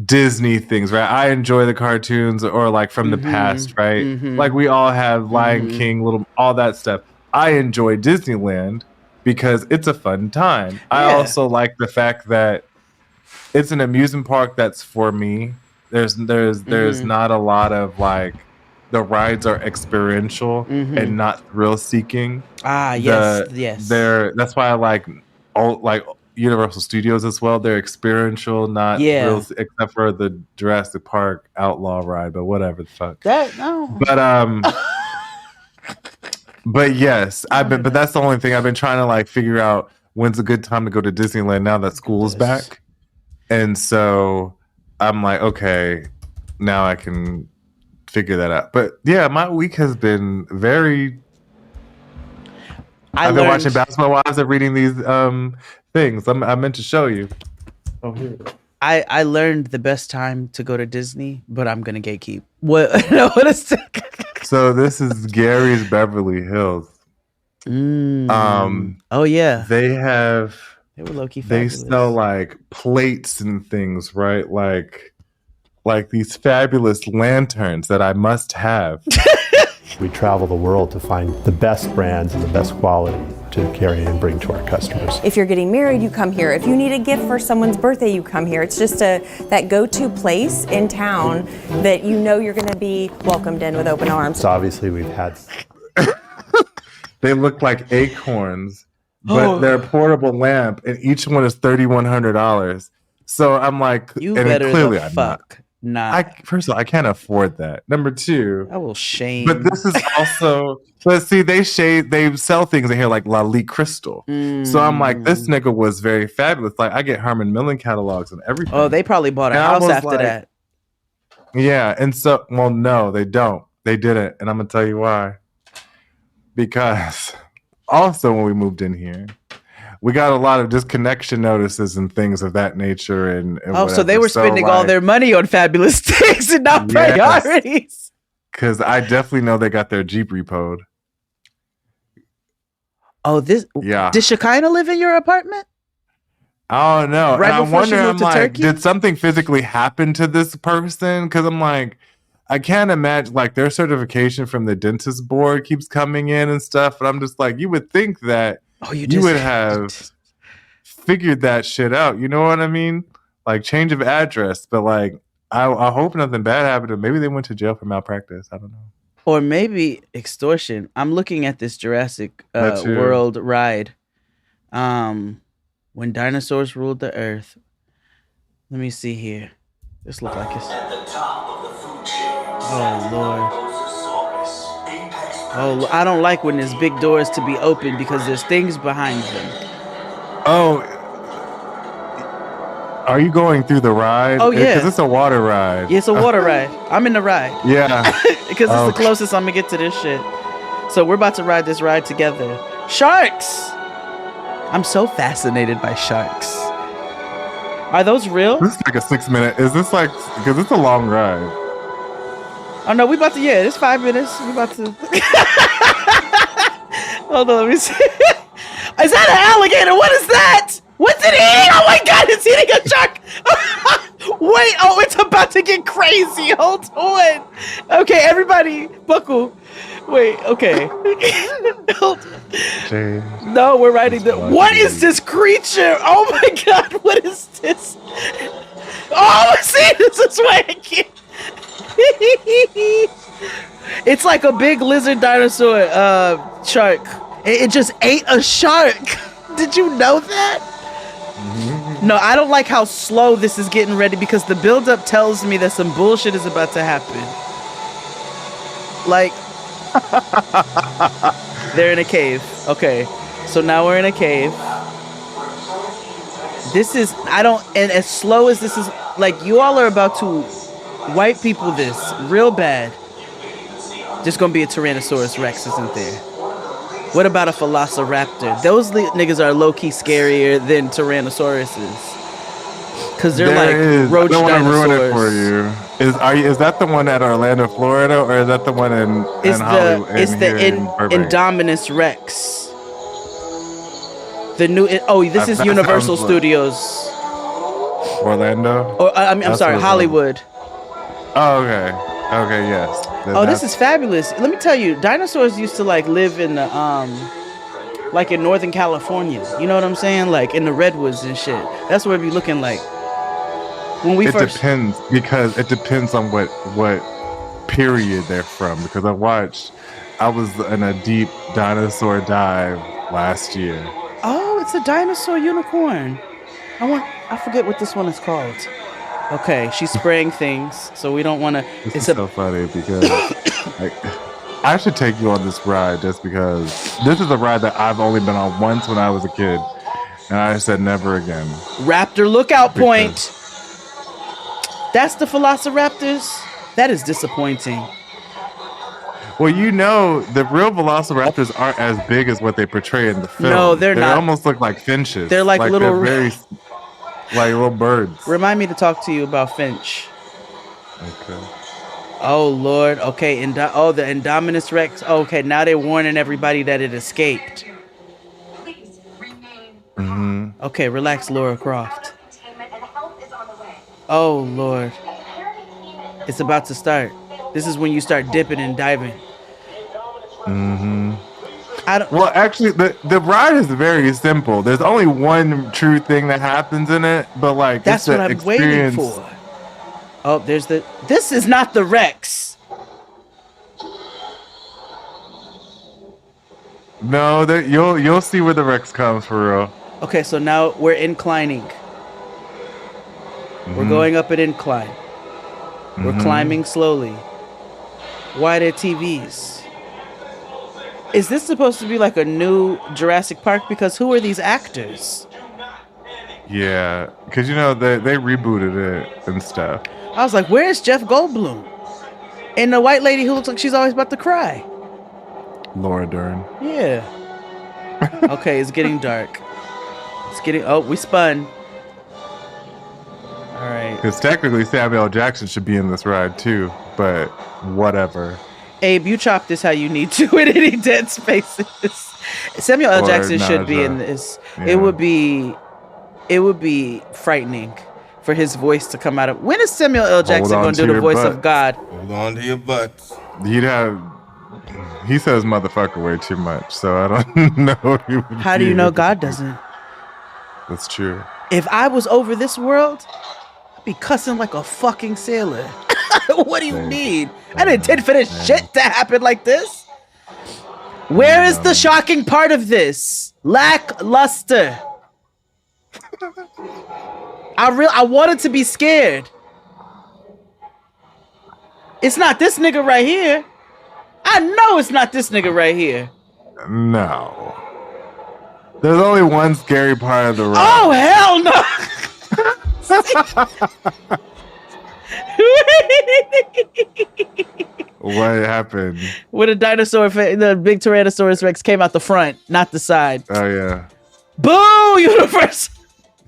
Disney things, right? I enjoy the cartoons or like from the past, right? Like we all have Lion King, all that stuff. I enjoy Disneyland because it's a fun time. I also like the fact that it's an amusement park that's for me. There's not a lot of like the rides are experiential and not thrill seeking. Yes. That's why I like Universal Studios as well. They're experiential, not thrills, except for the Jurassic Park Outlaw ride, but whatever the fuck. But yes, but that's the only thing I've been trying to like figure out when's a good time to go to Disneyland now that school's back. And so I'm like, okay, now I can figure that out. But yeah, my week has been very. I've been watching Basketball Wives and reading these things. I meant to show you. Oh, here. I learned the best time to go to Disney, but I'm gonna gatekeep. What is that? So this is Gary's Beverly Hills. Oh yeah, they were low-key they fabulous. sell like plates and things, right? Like these fabulous lanterns that I must have. We travel the world to find the best brands and the best quality to carry and bring to our customers. If you're getting married, you come here. If you need a gift for someone's birthday, you come here. It's just that go-to place in town that you know you're going to be welcomed in with open arms. So obviously we've had... They look like acorns, but they're a portable lamp, and each one is $3,100. So I'm like, you and better clearly the I'm fuck not. First of all, I can't afford that. Number two, I will shame. But this is also, let's see, they sell things in here like Lyte crystal. So I'm like, this nigga was very fabulous. Like, I get Herman Millen catalogs and everything. Oh, they probably bought a house after that. Yeah, and so, well, no, they don't. They didn't, and I'm gonna tell you why. Because also when we moved in here, we got a lot of disconnection notices and things of that nature. And so they were spending all their money on fabulous things and not priorities. Because I definitely know they got their Jeep repoed. Oh, did Shekinah live in your apartment? I don't know. Right and before I wonder, she moved to Turkey? Did something physically happen to this person? Because I'm like, I can't imagine, like, their certification from the dentist board keeps coming in and stuff. And I'm just like, you would think that you would have figured that shit out. You know what I mean? Like, change of address. But, like, I hope nothing bad happened to them. Maybe they went to jail for malpractice. I don't know. Or maybe extortion. I'm looking at this Jurassic World ride. When dinosaurs ruled the earth. Let me see here. This looks like it's... Oh, Lord. Oh, I don't like when there's big doors to be open because there's things behind them. Oh, are you going through the ride? Oh, yeah. Because it's a water ride. Yeah, it's a water ride. I'm in the ride. Yeah. Because it's the closest I'm going to get to this shit. So we're about to ride this ride together. Sharks! I'm so fascinated by sharks. Are those real? This is like a 6 minute. Is this like, because it's a long ride. Oh no, we about to, it's 5 minutes. We about to. Hold on, let me see. Is that an alligator? What is that? What's it eating? Oh my God, it's eating a shark. Wait, it's about to get crazy. Hold on. Okay, everybody, buckle. Wait, okay. No, we're riding the. What is this creature? Oh my God, what is this? Oh, see, this is why I can't. It's like a big lizard dinosaur shark. It just ate a shark. Did you know that? No, I don't like how slow this is getting ready because the buildup tells me that some bullshit is about to happen. Like, they're in a cave. Okay, so now we're in a cave. This is, and as slow as this is, like, you all are about to white people this real bad. There's gonna be a Tyrannosaurus Rex, isn't there? What about a Velociraptor? Those niggas are low-key scarier than Tyrannosauruses. Because they're like roach dinosaurs. I don't want to ruin it for you. Is that the one at Orlando, Florida, or is that the one in Hollywood? It's the Indominus Rex. The new. This is Universal Studios. Orlando? Or I'm sorry, Hollywood. Oh, okay. Okay, yes. This is fabulous. Let me tell you, dinosaurs used to like live in the like in Northern California. You know what I'm saying? Like in the redwoods and shit. That's what it be looking like. When we first depends because it depends on what period they're from. Because I was in a deep dinosaur dive last year. Oh, it's a dinosaur unicorn. I forget what this one is called. Okay, she's spraying things, so we don't want to. It's so funny because I should take you on this ride just because this is a ride that I've only been on once when I was a kid, and I said never again. Raptor lookout point. That's the Velociraptors? That is disappointing. Well, the real velociraptors aren't as big as what they portray in the film. No, they're not. They almost look like finches. They're like little... They're very, like little birds. Remind me to talk to you about Finch. Okay. Oh, Lord. Okay. The Indominus Rex. Okay, now they're warning everybody that it escaped. Mm-hmm. Okay, relax, Laura Croft. Oh, Lord. It's about to start. This is when you start dipping and diving. Mm-hmm. Well, actually, the ride is very simple. There's only one true thing that happens in it, but like that's what I'm waiting for. Oh, this is not the Rex. No, you'll see where the Rex comes for real. Okay, so now we're inclining. Mm-hmm. We're going up an incline. Mm-hmm. We're climbing slowly. Why are there TVs? Is this supposed to be like a new Jurassic Park? Because who are these actors? Yeah, because they rebooted it and stuff. I was like, where's Jeff Goldblum? And the white lady who looks like she's always about to cry. Laura Dern. Yeah. Okay, it's getting dark. We spun. All right. Because technically Samuel L. Jackson should be in this ride too, but whatever. Abe, you chop this how you need to in any dead spaces. Samuel L. Jackson should be in this. Yeah. It would be frightening for his voice to come out of. When is Samuel L. Jackson going to do the voice of God? Hold on to your butts. He says motherfucker way too much, so I don't know. How do you know God doesn't? That's true. If I was over this world, I'd be cussing like a fucking sailor. What do you need? I didn't intend for this shit to happen like this. Where is the shocking part of this? Lackluster. I wanted to be scared. It's not this nigga right here. I know it's not this nigga right here. No. There's only one scary part of the ride. Oh, hell no. What happened? When a dinosaur, the big Tyrannosaurus Rex came out the front, not the side. Oh, yeah. Boo, universe.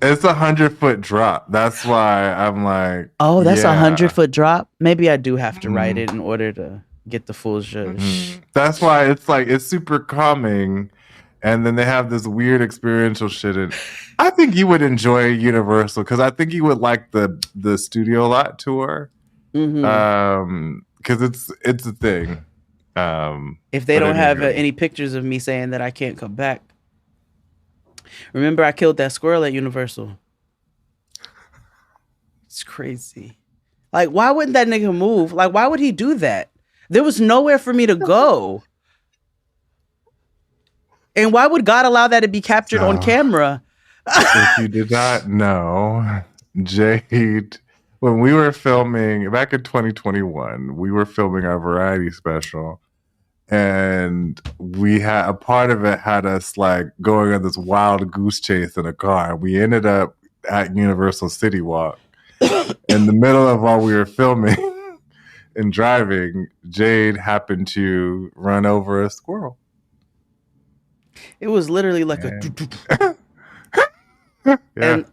It's 100-foot drop. That's why I'm like, oh, that's a 100-foot drop? Maybe I do have to ride it in order to get the full zhuzh. Mm-hmm. That's why it's super calming. And then they have this weird experiential shit. And I think you would enjoy Universal because I think you would like the Studio Lot tour. Mm-hmm. Because it's a thing. If they don't have any pictures of me saying that I can't come back. Remember, I killed that squirrel at Universal. It's crazy. Like, why wouldn't that nigga move? Like, why would he do that? There was nowhere for me to go. And why would God allow that to be captured on camera? If you did not know, Jade, when we were filming back in 2021, we were filming our variety special. And we had a part of it had us like going on this wild goose chase in a car. We ended up at Universal City Walk. In the middle of while we were filming and driving, Jade happened to run over a squirrel. It was literally like and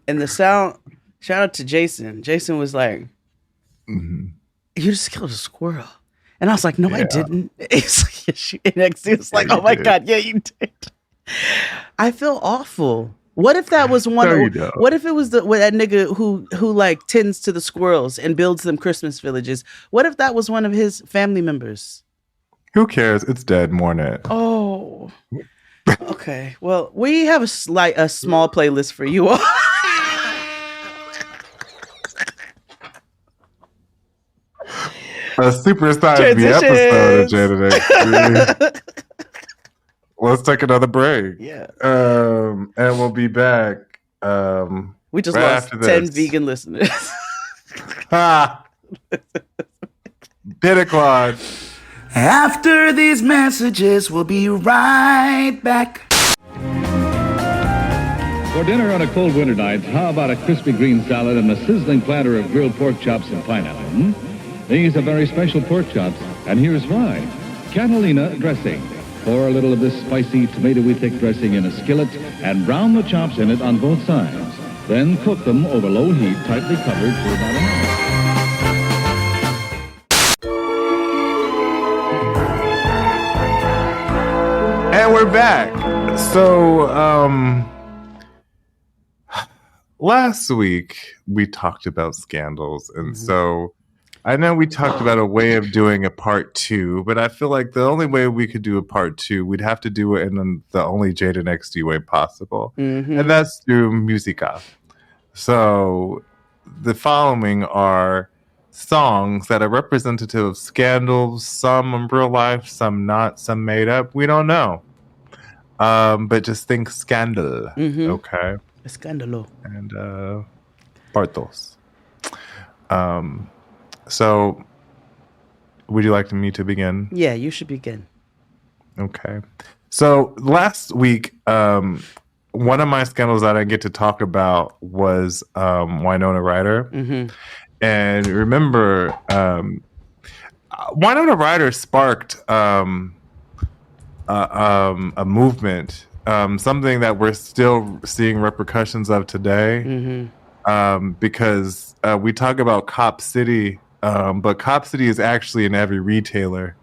the sound. Shout out to Jason. Jason was like, "You just killed a squirrel." And I was like, no, I didn't. He was like, oh my God, yeah, you did. I feel awful. What if that was one? What if it was that nigga who like tends to the squirrels and builds them Christmas villages? What if that was one of his family members? Who cares? It's dead. Mourn it. Oh, okay. Well, we have a small playlist for you all. A supersized me episode of Jade. Let's take another break. Yeah. And we'll be back. We just lost 10 vegan listeners. Did it, Claude. After these messages, we'll be right back. For dinner on a cold winter night, how about a crispy green salad and a sizzling platter of grilled pork chops and pineapple? These are very special pork chops, and here's why. Catalina dressing. Pour a little of this spicy tomatoey thick dressing in a skillet and brown the chops in it on both sides. Then cook them over low heat, tightly covered for about an hour. And we're back. So, last week we talked about scandals, and so I know we talked about a way of doing a part 2, but I feel like the only way we could do a part 2, we'd have to do it in the only Jade and XD way possible, and that's through Musica. So, the following are songs that are representative of scandals, some in real life, some not, some made up. We don't know. But just think scandal. Okay. Scandalo. And Bartos. So would you like me to begin? Yeah, you should begin. Okay. So last week, one of my scandals that I get to talk about was Wynona Ryder. And remember, Wynona Ryder sparked a movement, something that we're still seeing repercussions of today, because we talk about Cop City, but Cop City is actually in every retailer.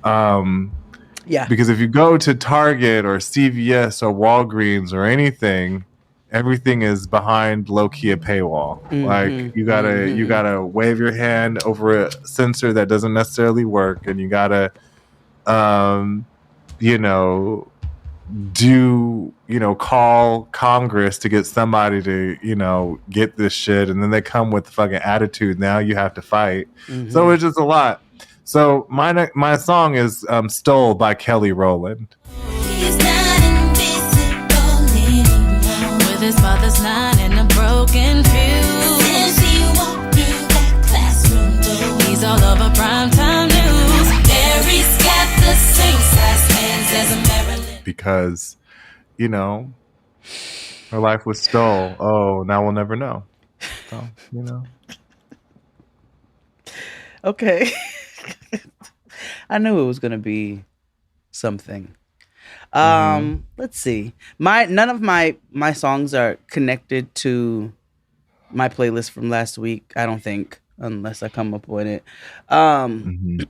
Because if you go to Target or CVS or Walgreens or anything, everything is behind low-key a paywall. Like you gotta wave your hand over a sensor that doesn't necessarily work, and you gotta call Congress to get somebody to get this shit, and then they come with fucking attitude. Now you have to fight. So it's just a lot. So my song is "Stole" by Kelly Rowland. His father's not in a broken fuse. Since he walked through that classroom door, he's all over primetime news. Mary's got the same size hands as a Maryland. Because, her life was stole. Oh, now we'll never know. So, Okay. I knew it was gonna be something. Let's see. None of my songs are connected to my playlist from last week, I don't think, unless I come up with it. And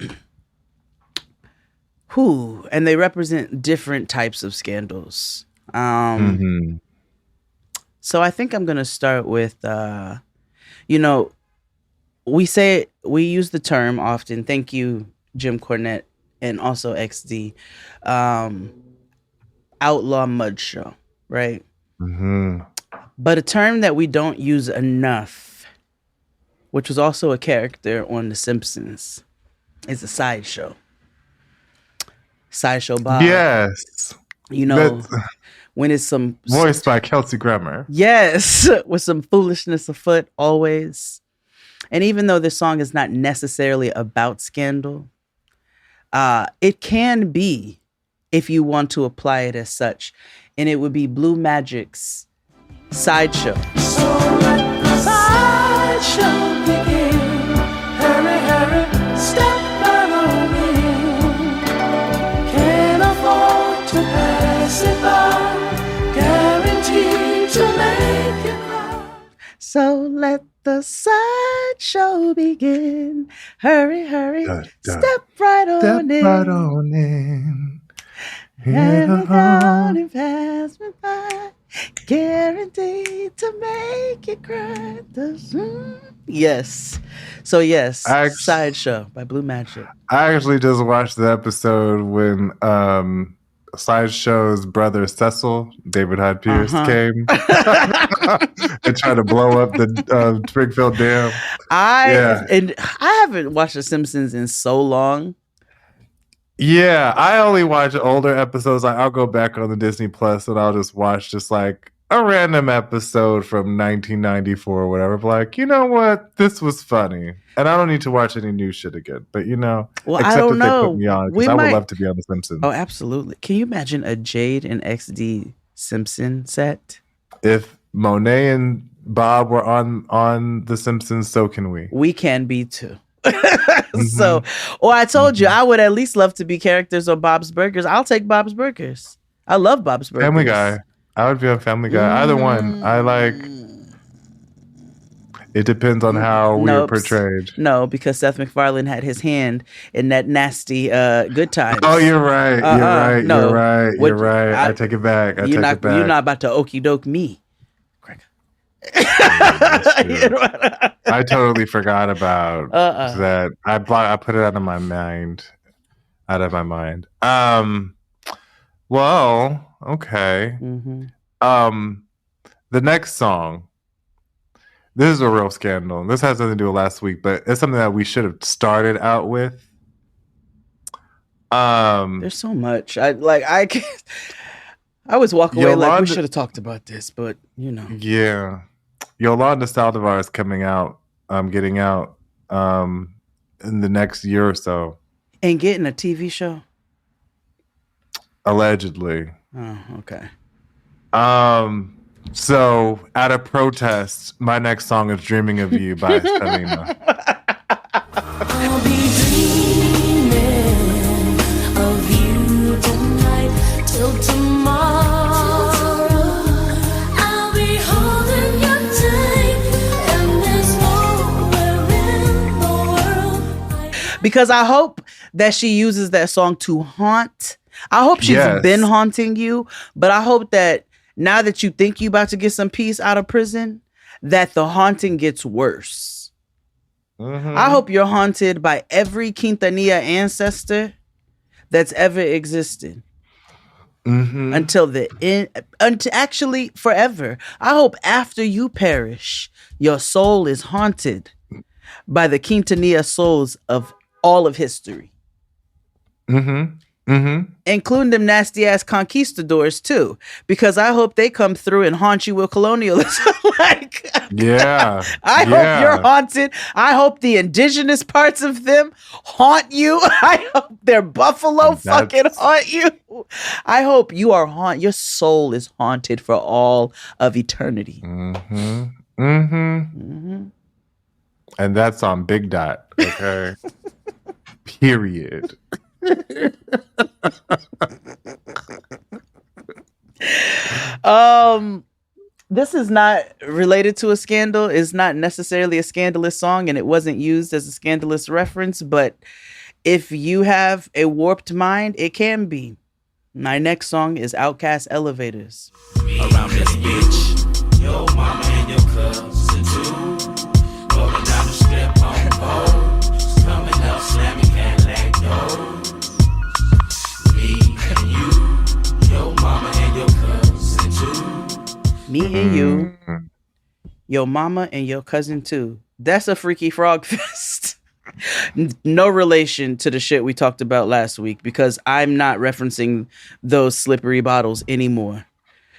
they represent different types of scandals. So I think I'm gonna start with we use the term often, thank you, Jim Cornette, and also XD. Outlaw mud show, right? But a term that we don't use enough, which was also a character on The Simpsons, is a sideshow. Sideshow Bob. Yes. When it's some voiced by Kelsey Grammer. Yes, with some foolishness afoot always. And even though this song is not necessarily about scandal, it can be, if you want to apply it as such. And it would be Blue Magic's Sideshow. So let the sideshow begin. Hurry, hurry, step right on in. Can't afford to pass it by. Guaranteed to make you cry. So let the sideshow begin. Hurry, hurry, step right on in. Step right on in. And down and pass me by, guaranteed to make you cry. Yes. So yes, Sideshow by Blue Magic. I actually just watched the episode when Sideshow's brother Cecil, David Hyde Pierce, came and tried to blow up the Springfield Dam. I haven't watched The Simpsons in so long. Yeah, I only watch older episodes. I'll go back on the Disney Plus and I'll just watch like a random episode from 1994 or whatever. Like, you know what? This was funny. And I don't need to watch any new shit again. But well, except I don't if know. They put me on, because I would love to be on The Simpsons. Oh, absolutely. Can you imagine a Jade and XD Simpson set? if Monet and Bob were on The Simpsons, so can we. We can be too. So, or I told you, I would at least love to be characters on Bob's Burgers. I'll take Bob's Burgers. I love Bob's Burgers. Family Guy. I would be on Family Guy. Either one. I like. It depends on how we are portrayed. No, because Seth MacFarlane had his hand in that nasty Good Times. Oh, you're right. You're right. No. You're right. I take it back. You're not about to okie doke me. I totally forgot about that. I put it out of my mind. Well, okay. The next song. This is a real scandal. This has nothing to do with last week, but it's something that we should have started out with. There's so much. I always walk away like we should have talked about this, but you know. Yeah. Yolanda Saldivar is coming out, getting out in the next year or so. And getting a TV show? Allegedly. Oh, okay. So, out of protest, my next song is Dreaming of You by Selenas. I'll be dreaming of you tonight till tomorrow. I'll be holding you tight, and there's nowhere in the world. Because I hope that she uses that song to haunt. I hope she's been haunting you, but I hope that now that you think you about to get some peace out of prison, that the haunting gets worse. I hope you're haunted by every Quintanilla ancestor that's ever existed. Until the end, until actually forever. I hope after you perish, your soul is haunted by the Quintanilla souls of all of history. Including them nasty ass conquistadors too, because I hope they come through and haunt you with colonialism. I hope you're haunted. I hope the indigenous parts of them haunt you. I hope their buffalo fucking haunt you. I hope you are haunted. Your soul is haunted for all of eternity. And that's on Big Dot. Okay. Period. This is not related to a scandal. It's not necessarily a scandalous song, and it wasn't used as a scandalous reference, but if you have a warped mind, it can be. My next song is Outkast Elevators. Around this bitch, your mama and your cousin too. Rolling down the strip on boats, coming up slamming Cadillac doors. Your mama and your cousin too. Me and you, your mama and your cousin too. That's a freaky frog fest. No relation to the shit we talked about last week, because I'm not referencing those slippery bottles anymore.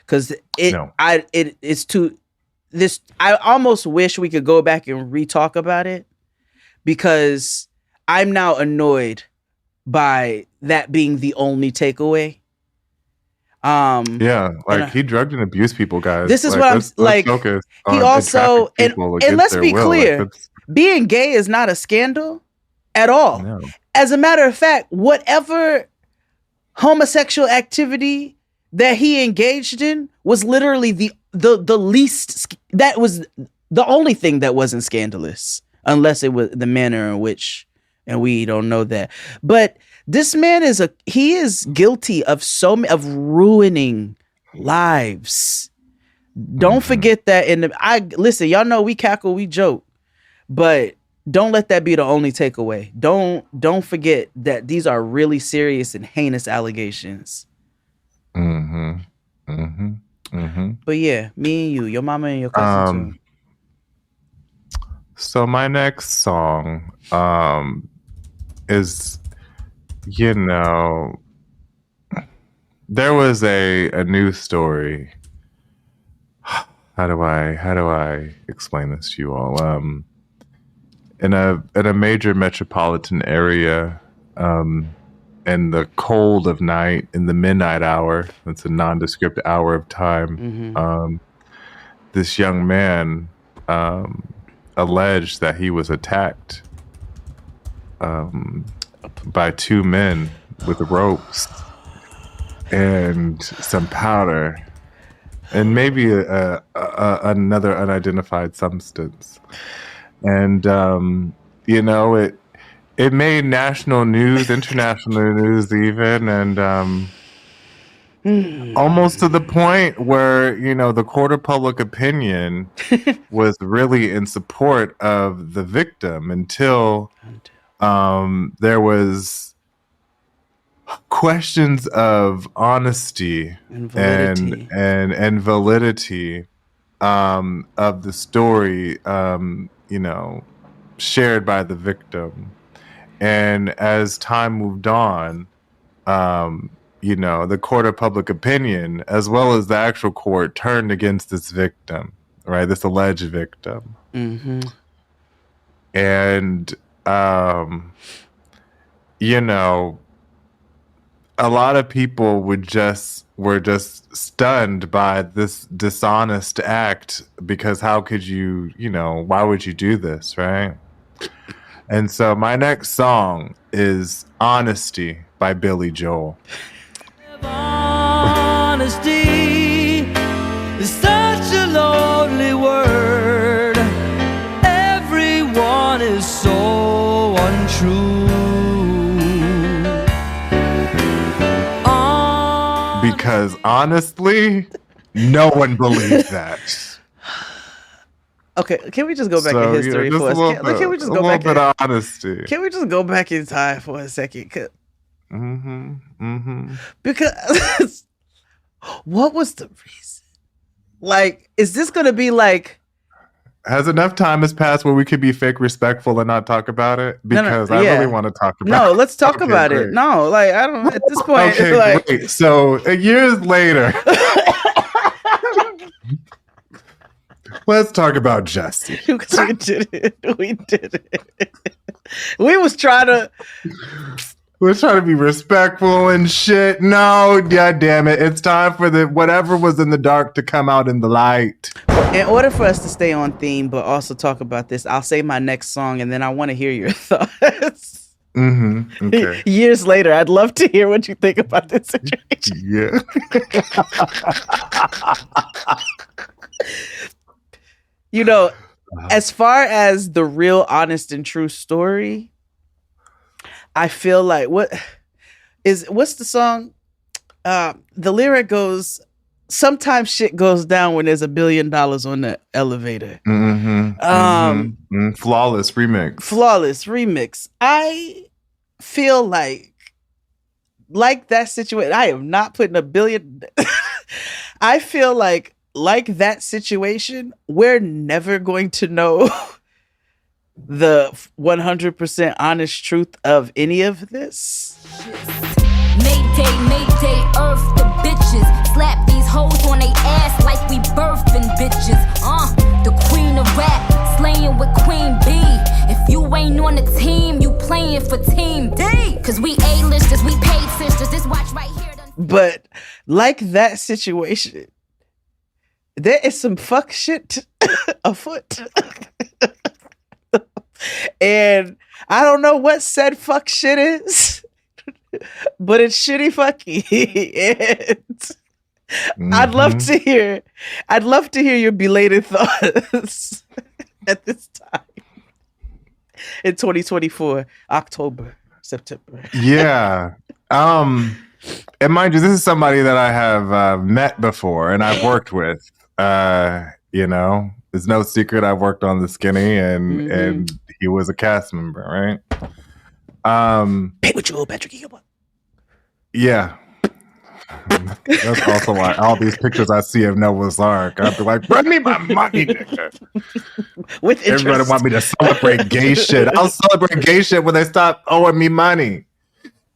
Because it's too this. I almost wish we could go back and re-talk about it, because I'm now annoyed by that being the only takeaway. He drugged and abused people, guys. This is what I'm like. He also, and let's be clear, being gay is not a scandal at all. No. As a matter of fact, whatever homosexual activity that he engaged in was literally the least. That was the only thing that wasn't scandalous, unless it was the manner in which, and we don't know that, but. This man is guilty of of ruining lives. Don't forget that. Listen, y'all know we cackle, we joke, but don't let that be the only takeaway. Don't forget that these are really serious and heinous allegations. But yeah, me and you, your mama and your cousin too. So my next song is. You know, there was a news story. How do I explain this to you all? In a major metropolitan area, in the cold of night, in the midnight hour, it's a nondescript hour of time. this young man alleged that he was attacked by two men with ropes and some powder and maybe another unidentified substance. And it made national news, international news even, and almost to the point where, the court of public opinion was really in support of the victim until there was questions of honesty and validity of the story, shared by the victim. And as time moved on, the court of public opinion, as well as the actual court, turned against this victim, right? This alleged victim. Mm-hmm. And, a lot of people were just stunned by this dishonest act, because how could you, why would you do this, right? And so my next song is Honesty by Billy Joel. Honesty is such a lonely word. Everyone is so untrue. Because honestly, no one believes that. Okay, can we just go back in history for a second? Can we just go back of honesty? Can we just go back in time for a second? Because what was the reason? Like, is this going to be like? Has enough time has passed where we could be fake respectful and not talk about it? Because I really want to talk about it. No, let's talk about it. No, like, I don't, at this point, okay, it's like. Great. So, years later, let's talk about Jussie. We did it. We was trying to. We're trying to be respectful and shit. No, god damn it. It's time for the whatever was in the dark to come out in the light. In order for us to stay on theme, but also talk about this, I'll say my next song, and then I want to hear your thoughts. Mm-hmm. Okay. Years later, I'd love to hear what you think about this situation. Yeah. As far as the real honest and true story, I feel like what's the song? The lyric goes, sometimes shit goes down when there's $1 billion on the elevator. Flawless remix. I feel like that situation. I am not putting $1 billion. I feel like that situation, we're never going to know the 100% honest truth of any of this. Mayday, earth the bitches. Slap these hoes on they ass like we birthing bitches. The queen of rap, slaying with Queen B. If you ain't on the team, you playing for Team D. Cause we A-listers, we paid sisters. This watch right here. But like that situation, there is some fuck shit afoot. And I don't know what said fuck shit is, but it's shitty fucky. And I'd love to hear your belated thoughts at this time in 2024, October, September. Yeah. And mind you, this is somebody that I have met before and I've worked with. It's no secret I've worked on The Skinny and he was a cast member, right? Pay with you, Patrick. Yeah. That's also why all these pictures I see of Noah's Ark, I'd be like, bring me my money, nigga. With interest. Everybody want me to celebrate gay shit. I'll celebrate gay shit when they stop owing me money.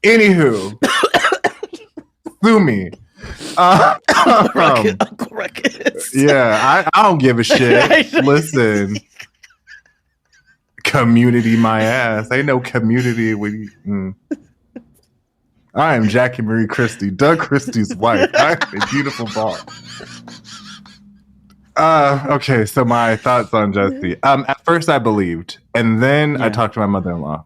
Anywho, sue me. Yeah, I don't give a shit. Listen, community my ass. Ain't no community with you. I am Jackie Marie Christie, Doug Christie's wife. I am a beautiful boss. Okay, so my thoughts on Jussie. At first I believed, and then I talked to my mother-in-law.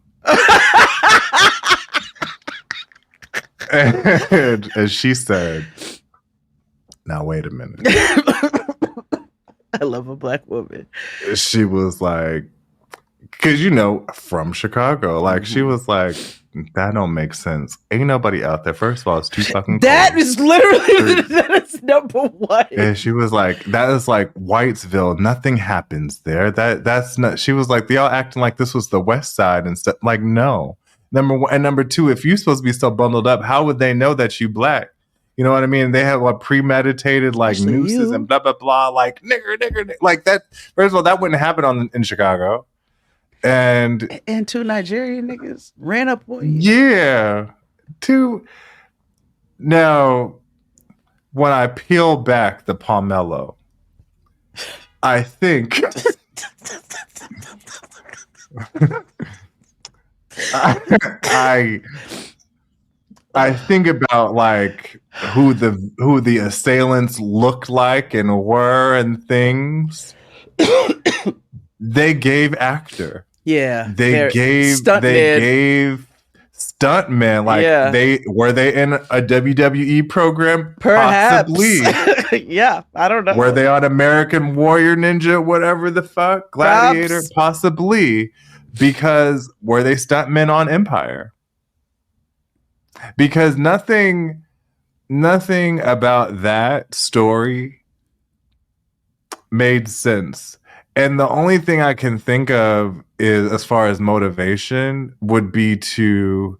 and she said, now wait a minute. I love a black woman. She was like, because from Chicago, like she was like, that don't make sense. Ain't nobody out there. First of all, it's too fucking cold. That is literally that is number one. And she was like, that is like Whitesville. Nothing happens there. That's not. She was like, they all acting like this was the West Side and stuff. Like, no. Number one and number two, if you're supposed to be so bundled up, how would they know that you black? You know what I mean? They have premeditated nooses and blah blah blah, like nigger, like that. First of all, that wouldn't happen in Chicago. And two Nigerian niggas ran up on you. Yeah. Now, when I peel back the pomelo, I think I think about who the assailants looked like and were and things. They gave actor. Yeah. They gave stuntmen. Were they in a WWE program? Perhaps. Possibly. Yeah, I don't know. Were they on American Warrior Ninja, whatever the fuck? Gladiator? Perhaps. Possibly. Because were they stuntmen on Empire? Because nothing about that story made sense. And the only thing I can think of is, as far as motivation, would be to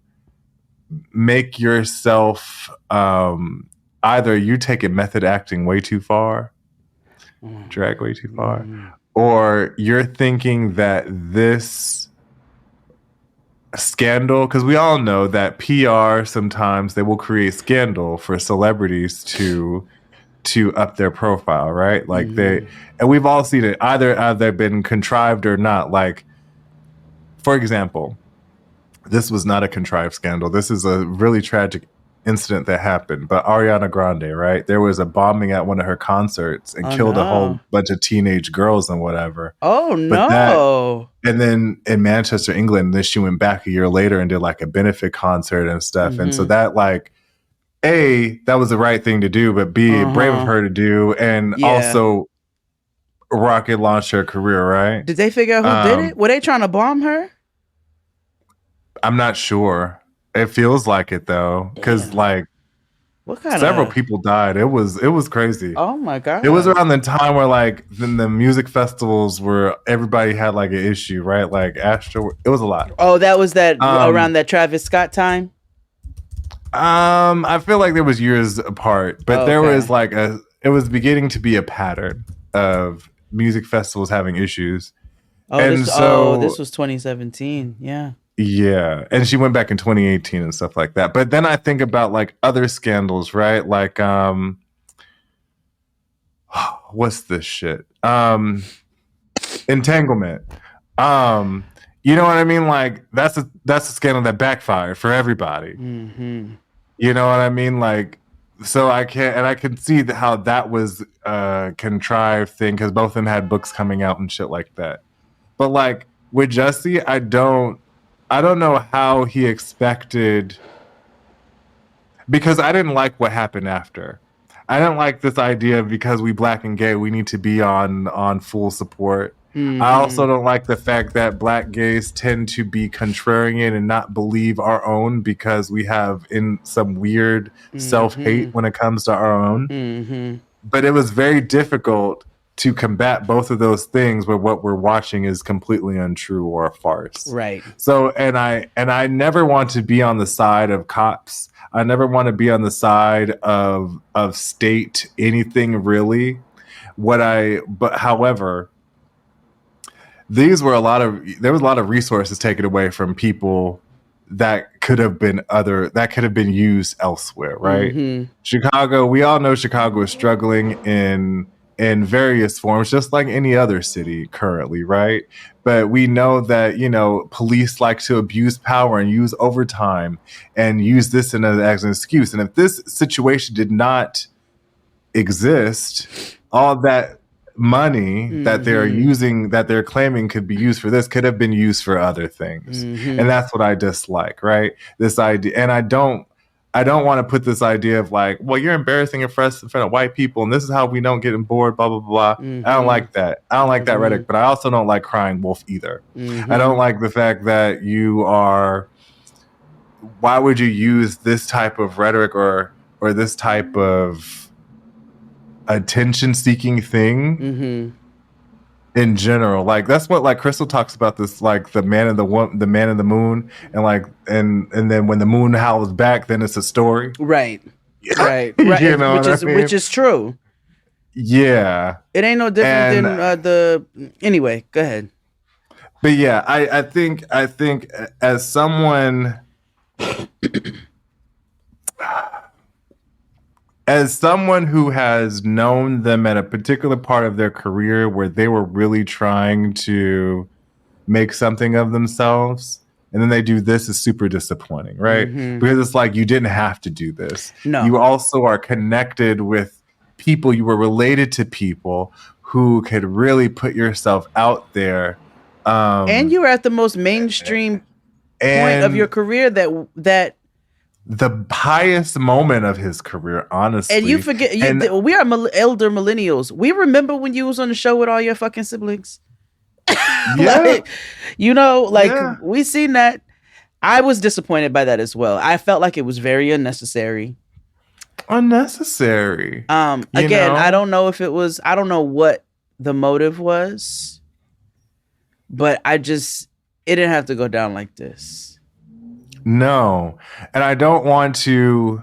make yourself either you take method acting way too far, drag way too far, or you're thinking that this scandal, because we all know that PR sometimes they will create scandal for celebrities to up their profile, right? Like and we've all seen it, either been contrived or not. Like, for example, this was not a contrived scandal. This is a really tragic incident that happened. But Ariana Grande, right? There was a bombing at one of her concerts and killed a whole bunch of teenage girls and whatever. Oh, no. And then in Manchester, England, then she went back a year later and did a benefit concert and stuff. And so that A, that was the right thing to do, but B, brave of her to do, and also rocket launched her career, right? Did they figure out who did it? Were they trying to bomb her? I'm not sure. It feels like it though, because several people died. It was crazy. Oh my god! It was around the time where the music festivals where everybody had an issue, right? Like Astro, it was a lot. Oh, that was around that Travis Scott time. I feel like there was years apart, but there was it was beginning to be a pattern of music festivals having issues. This was 2017. Yeah. Yeah. And she went back in 2018 and stuff like that. But then I think about other scandals, right? What's this shit? Entanglement. You know what I mean? That's a scandal that backfired for everybody. Mm-hmm. You know what I mean? So I can see how that was a contrived thing because both of them had books coming out and shit like that. But with Jussie, I don't know how he expected, because I didn't like what happened after. I didn't like this idea of because we black and gay, we need to be on full support. Mm-hmm. I also don't like the fact that black gays tend to be contrarian and not believe our own because we have in some weird self-hate when it comes to our own. Mm-hmm. But it was very difficult to combat both of those things where what we're watching is completely untrue or a farce. Right. So, and I never want to be on the side of cops. I never want to be on the side of state anything really. However, there was a lot of resources taken away from people that could have been used elsewhere, right? Mm-hmm. Chicago, we all know Chicago is struggling in various forms, just like any other city currently, right? But we know that, police like to abuse power and use overtime and use this as an excuse. And if this situation did not exist, all that money that they're using, that they're claiming could be used for this, could have been used for other things. And that's what I dislike, right? This idea. And I don't want to put this idea of like, well, you're embarrassing in front of white people, and this is how we don't get bored, blah, blah, blah. I don't like that. I don't like that rhetoric, but I also don't like crying wolf either. I don't like the fact that why would you use this type of rhetoric or this type of attention-seeking thing in general? Like, that's what, like, Crystal talks about this, like the man in the moon, and like and then when the moon howls back, then it's a story, right. You know, which is true. Yeah, it ain't no different than anyway, go ahead. But yeah, I think as someone who has known them at a particular part of their career where they were really trying to make something of themselves, and then they do this, is super disappointing, right? Because it's like, you didn't have to do this. No. You also are connected with people, you were related to people who could really put yourself out there. And you were at the most mainstream point of your career that the highest moment of his career, honestly. And you forget, we are elder millennials. We remember when you was on the show with all your fucking siblings. Yeah. We seen that. I was disappointed by that as well. I felt like it was very unnecessary. Again, I don't know if it was, I don't know what the motive was, but it didn't have to go down like this. No. And I don't want to,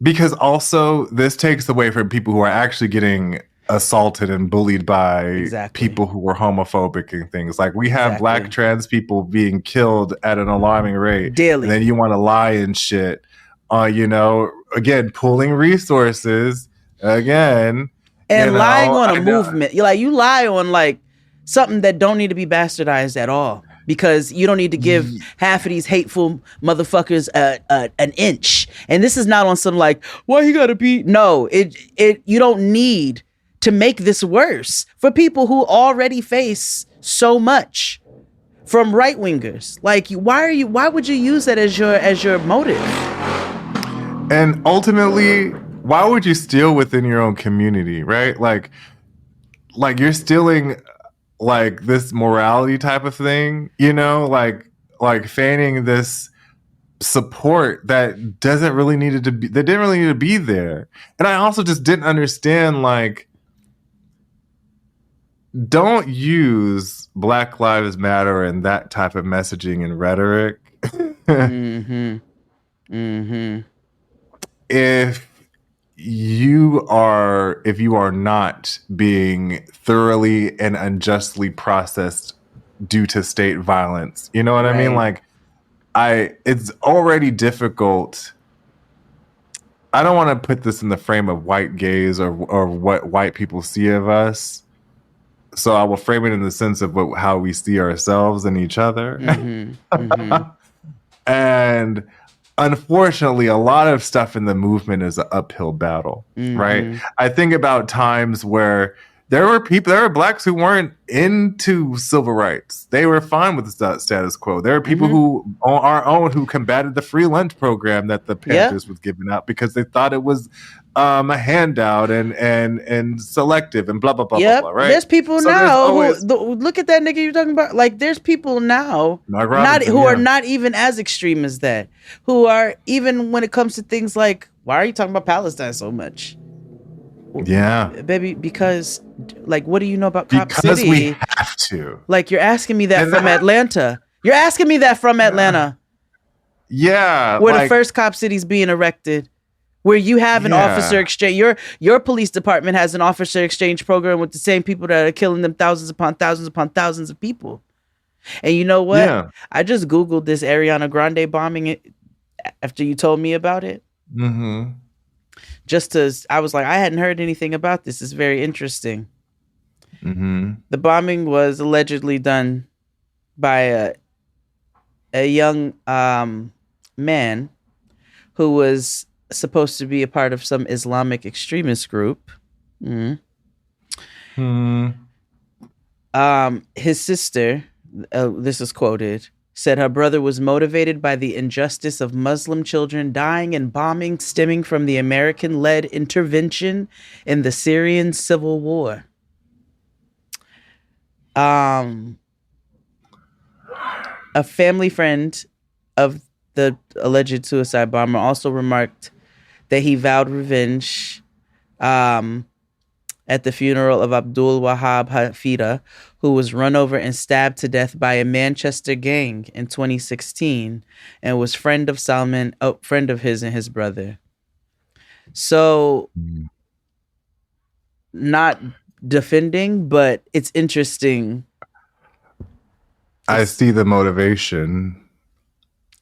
because also this takes away from people who are actually getting assaulted and bullied by people who were homophobic and things. Like, we have black trans people being killed at an alarming rate daily. And then you want to lie and shit. Again, pooling resources again. And lying on a movement. You lie on like something that don't need to be bastardized at all. Because you don't need to give half of these hateful motherfuckers an inch. And this is not on some like, why you gotta be? No, you don't need to make this worse for people who already face so much from right wingers. Like, why would you use that as your motive? And ultimately, why would you steal within your own community, right? Like you're stealing like this morality type of thing, like feigning this support that didn't really need to be there. And I also just didn't understand, like, don't use Black Lives Matter and that type of messaging and rhetoric. If you are not being thoroughly and unjustly processed due to state violence, you know what I mean? Like, it's already difficult. I don't want to put this in the frame of white gaze or what white people see of us. So I will frame it in the sense of how we see ourselves and each other. And unfortunately, a lot of stuff in the movement is an uphill battle, right? I think about times where there were blacks who weren't into civil rights. They were fine with the status quo. There are people who, on our own, who combated the free lunch program that the Panthers was giving out because they thought it was a handout and selective and blah blah blah blah, blah, right? There's people now look at that nigga you're talking about. Like, there's people now who are not even as extreme as that, who are, even when it comes to things like, why are you talking about Palestine so much? Yeah, baby, because, like, what do you know about Cop City? Because we have to. Like, you're asking me that from Atlanta. You're asking me that from Atlanta. Yeah, where the first Cop City's being erected. Where you have an officer exchange, your police department has an officer exchange program with the same people that are killing them thousands upon thousands of people. And you know what? Yeah. I just Googled this Ariana Grande bombing after you told me about it. I was like, I hadn't heard anything about this. It's very interesting. The bombing was allegedly done by a young man who was supposed to be a part of some Islamic extremist group. His sister, this is quoted, said her brother was motivated by the injustice of Muslim children dying in bombing stemming from the American-led intervention in the Syrian civil war. A family friend of the alleged suicide bomber also remarked that he vowed revenge at the funeral of Abdul Wahab Hafida, who was run over and stabbed to death by a Manchester gang in 2016 and was friend of his and his brother. So, not defending, but it's interesting. I see the motivation.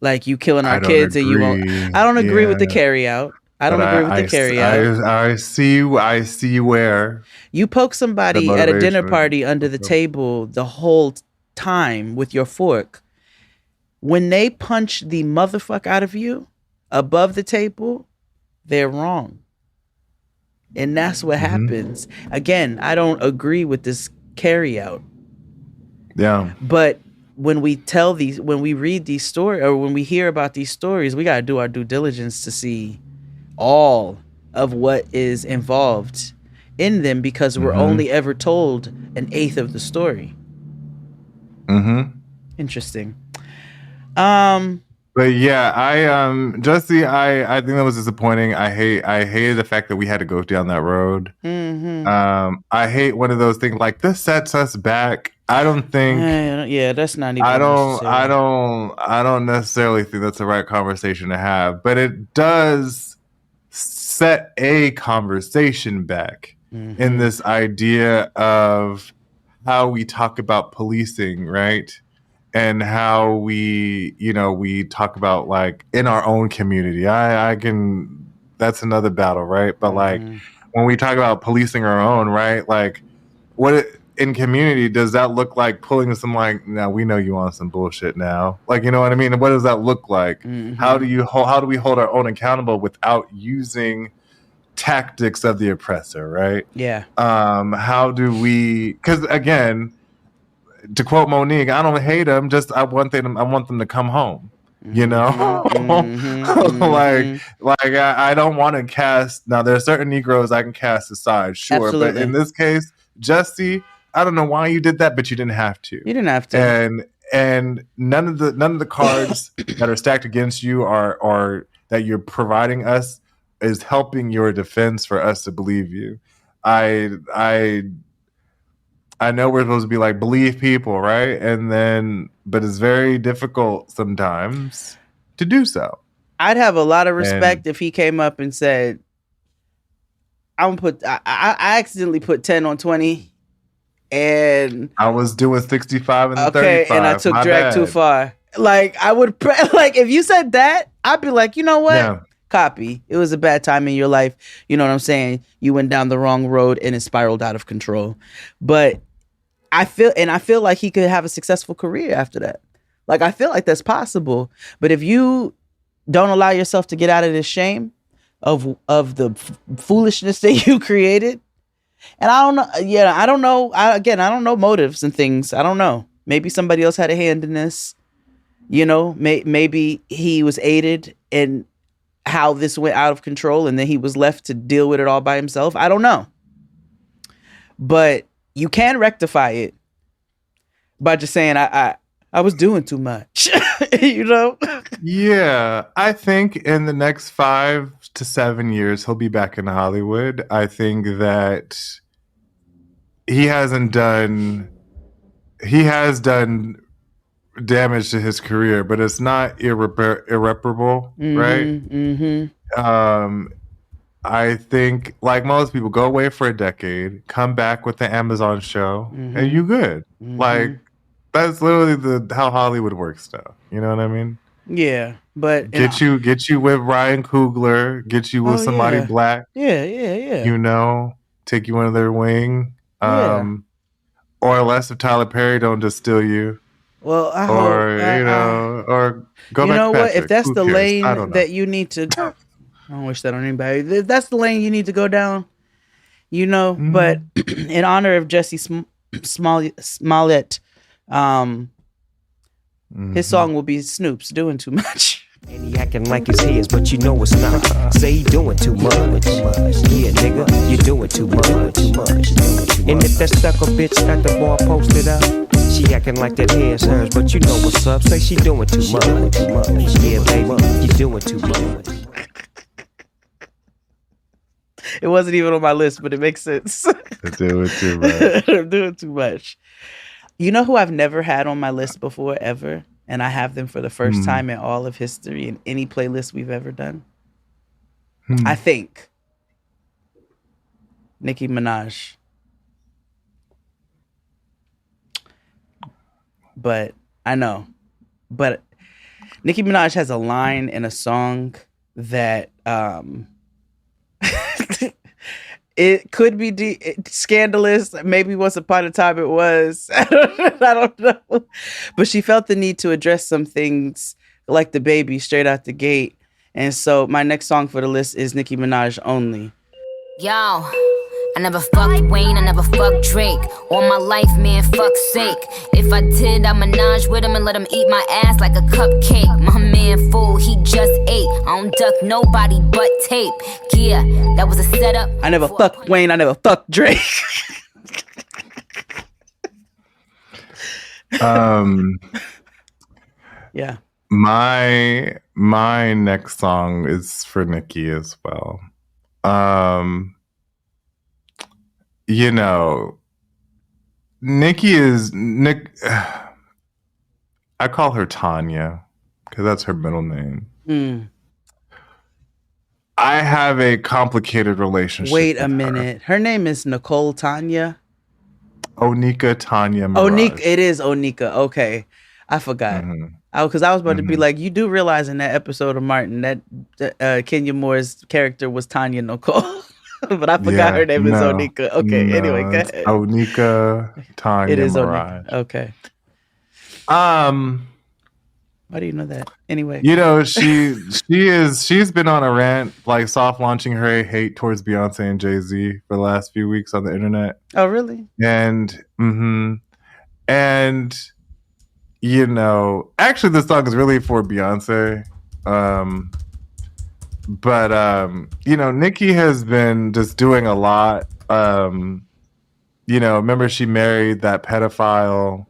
Like, you killing our kids and you won't. I don't agree with the carry out. I don't agree with the carry out. I see where you poke somebody at a dinner party under the table the whole time with your fork. When they punch the motherfucker out of you above the table, they're wrong. And that's what happens. Again, I don't agree with this carry out. Yeah. But when we read these stories, or when we hear about these stories, we got to do our due diligence to see all of what is involved in them, because we're only ever told an eighth of the story. Interesting. But yeah, Jussie, I think that was disappointing. I hated the fact that we had to go down that road. I hate one of those things like this sets us back. I don't think. Yeah, that's not even. I don't necessarily think that's the right conversation to have, but it does set a conversation back in this idea of how we talk about policing, right? And how we talk about, like, in our own community. That's another battle, right? But like when we talk about policing our own, right? Like, in community, does that look like pulling some, like, now we know you on some bullshit now? Like, you know what I mean? What does that look like? How do we hold our own accountable without using tactics of the oppressor, right? Yeah. How do we, because again, to quote Monique, I don't hate them, just I want them to come home. You know? Like I don't want to cast, now there are certain Negroes I can cast aside, sure. Absolutely. But in this case, Jussie, I don't know why you did that, but you didn't have to. You didn't have to. And none of the cards that are stacked against you are that you're providing us is helping your defense for us to believe you. I know we're supposed to be like, believe people, right? But it's very difficult sometimes to do so. I'd have a lot of respect if he came up and said, I accidentally put 10 on 20 and I was doing 65 and 35. And I took drag too far. Like, I would like, if you said that, I'd be like, you know what? Yeah. Copy. It was a bad time in your life. You know what I'm saying? You went down the wrong road and it spiraled out of control. But I feel like he could have a successful career after that. Like, I feel like that's possible. But if you don't allow yourself to get out of this shame of the foolishness that you created, and I don't know. Yeah, I don't know. I don't know motives and things. I don't know. Maybe somebody else had a hand in this. You know, maybe he was aided in how this went out of control, and then he was left to deal with it all by himself. I don't know. But you can rectify it by just saying, I was doing too much, you know? Yeah, I think in the next 5 to 7 years, he'll be back in Hollywood. I think that he has done damage to his career, but it's not irreparable, right? I think, like most people, go away for a decade, come back with the Amazon show, and you good. Like, that's literally how Hollywood works now. You know what I mean? Yeah, but get you with Ryan Coogler, get you with somebody black. Yeah. You know, take you under their wing. Or less if Tyler Perry don't just steal you. Well, or go back. You know to what? Patrick. If that's Who the cares? lane that you need to, I don't wish that on anybody. If that's the lane you need to go down, you know. But in honor of Jussie Smollett, his song will be Snoop's "Doing Too Much." And he acting like it's his, but you know it's not. Say he doing too much. Yeah, nigga, you doing too much. And if that sucker bitch got the bar posted up, she acting like that hair's hers, but you know what's up. Say she doing too much. Yeah, baby, you doing too much. It wasn't even on my list, but it makes sense. Doing too much. I'm doing too much. You know who I've never had on my list before, ever? And I have them for the first time in all of history in any playlist we've ever done. I think Nicki Minaj. But I know. But Nicki Minaj has a line in a song that it could be scandalous. Maybe once upon a time it was. I don't know. But she felt the need to address some things like the baby straight out the gate. And so my next song for the list is Nicki Minaj Only. Yo, I never fucked Wayne, I never fucked Drake. All my life, man, fuck's sake. If I did, I'd menage with him and let him eat my ass like a cupcake. My man fool, he just ate. I don't duck nobody but tape. Yeah, that was a setup. I never fucked Wayne, I never fucked Drake. Yeah. My next song is for Nicki as well. You know, Nicki is I call her Tanya because that's her middle name. I have a complicated relationship. Wait a minute. Her name is Nicole Tanya. Onika Tanya Miraj. Onika. It is Onika. Okay. I forgot. Because I was about to be like, you do realize in that episode of Martin that Kenya Moore's character was Tanya Nicole. But I forgot her name is Onika. Okay, anyway, go ahead. Onika Tanya It is Miraj. Onika. Okay. Why do you know that? Anyway. You know, she's been on a rant, like soft launching her hate towards Beyonce and Jay-Z for the last few weeks on the internet. Oh, really? And you know, actually this song is really for Beyonce. But you know, Nicki has been just doing a lot. You know, remember she married that pedophile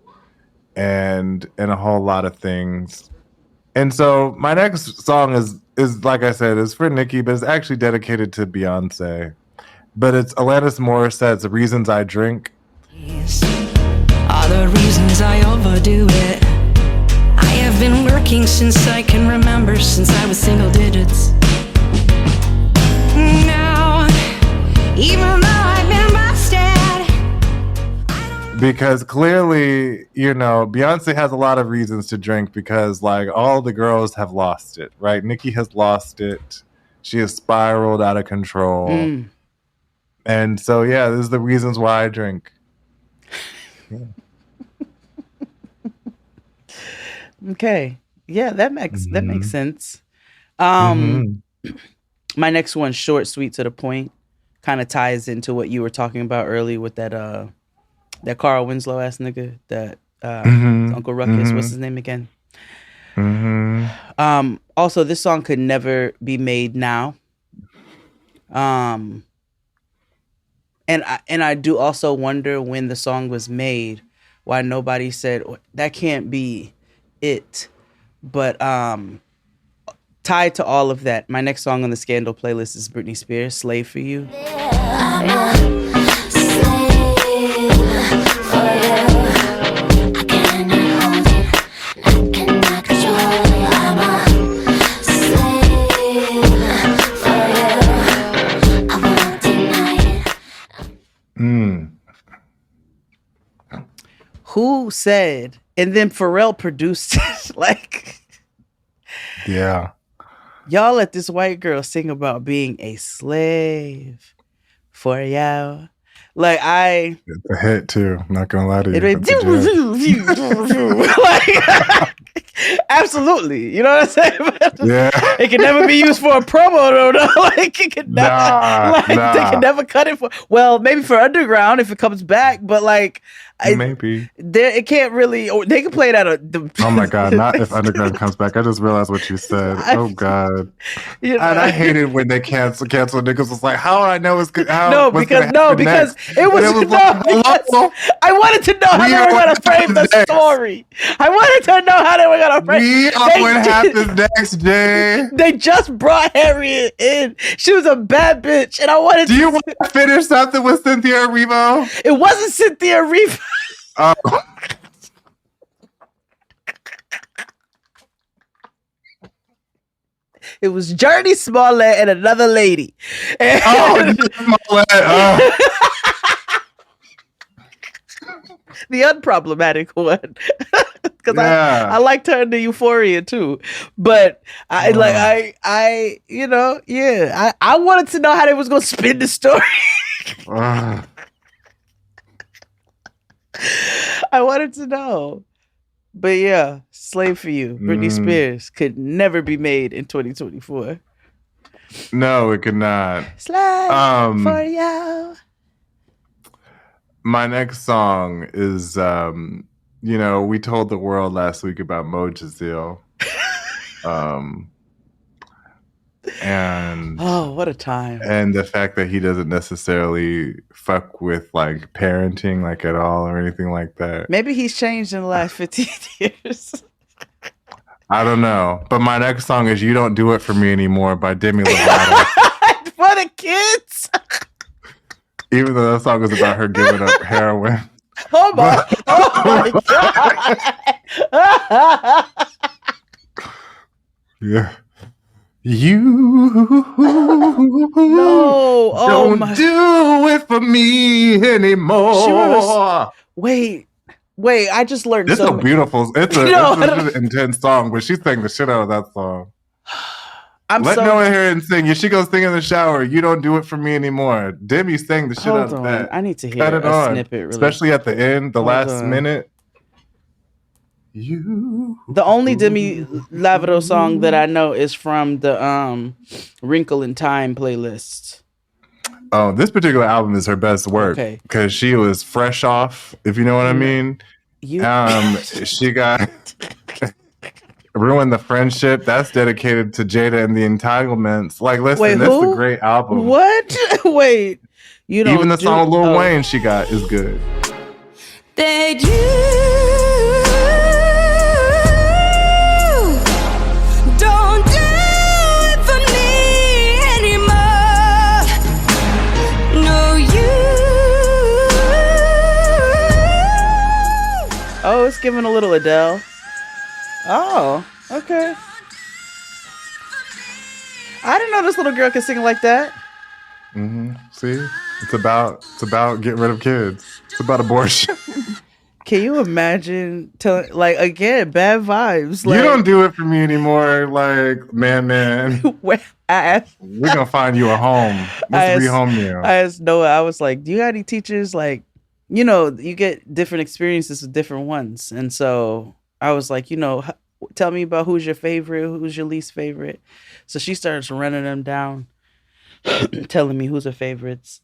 and a whole lot of things. And so my next song is like I said, is for Nicki, but it's actually dedicated to Beyonce. But it's Alanis Morissette's Reasons I Drink. Are the reasons I overdo it. I have been working since I can remember, since I was single digits. Now, even though I've been busted. Because clearly, you know, Beyonce has a lot of reasons to drink because, like, all the girls have lost it, right? Nicki has lost it. She has spiraled out of control. And so, yeah, this is the reasons why I drink. Yeah. Okay. Yeah, that makes sense. My next one, short, sweet, to the point, kind of ties into what you were talking about earlier with that Carl Winslow ass nigga, that Uncle Ruckus. What's his name again? Also, this song could never be made now. And I do also wonder when the song was made, why nobody said that can't be it. But tied to all of that, my next song on the Scandal playlist is Britney Spears, "Slave for You." Who said, and then Pharrell produced it, like, yeah, y'all let this white girl sing about being a slave for you. Like It's a hit too. I'm not gonna lie to you. Like, absolutely. You know what I'm saying? Yeah. It can never be used for a promo though. Like it can never they can never cut it for maybe for underground if it comes back, but like maybe it can't really. Or they can play it at oh my god! Not if underground comes back. I just realized what you said. Oh god! And I hated when they cancel. Niggas was like, "How would I know it's good?" Because it was like, I wanted to know how they were gonna frame the story. I wanted to know how they were gonna frame. What happens next, Jay? They just brought Harriet in. She was a bad bitch, and I wanted. Do you want to finish something with Cynthia Erivo? It wasn't Cynthia Erivo. Oh. It was Journey Smollett and another lady. Smollett. The unproblematic one. Because I liked her in the Euphoria too. But I wanted to know how they was gonna spin the story. I wanted to know. But yeah, Slave for You, Britney Spears could never be made in 2024. No, it could not. Slave for You. My next song is, we told the world last week about Mo Jazeel. And what a time. And the fact that he doesn't necessarily fuck with like parenting like at all or anything like that. Maybe he's changed in the last 15 years. I don't know. But my next song is You Don't Do It For Me Anymore by Demi Lovato. For the kids. Even though that song is about her giving up heroin. Oh my God. Yeah. You don't do it for me anymore. Wait, I just learned it's something. It's an intense song, but she sang the shit out of that song. Let Noah hear it and sing. She goes sing in the shower. You don't do it for me anymore. Demi sang the shit out of that. I need to hear a snippet, really. Especially at the end, the last minute. The only Demi Lovato song that I know is from the Wrinkle in Time playlist. Oh, this particular album is her best work because she was fresh off, if you know what I mean. She got Ruin the Friendship. That's dedicated to Jada and the Entanglements. Like, listen, that's a great album. What? Wait, you don't even the song Lil Wayne she got is good. That you don't do it for me anymore. No, you. Oh, it's giving a little Adele. Oh, okay. I didn't know this little girl could sing like that. Mm-hmm. See, it's about getting rid of kids. It's about abortion. Can you imagine telling, like, again, bad vibes? Like, you don't do it for me anymore, like, man. We're gonna find you a home. Let's rehome you. I asked Noah, I was like, do you got any teachers? Like, you get different experiences with different ones. And so I was like, tell me about who's your favorite, who's your least favorite. So she starts running them down, telling me who's her favorites.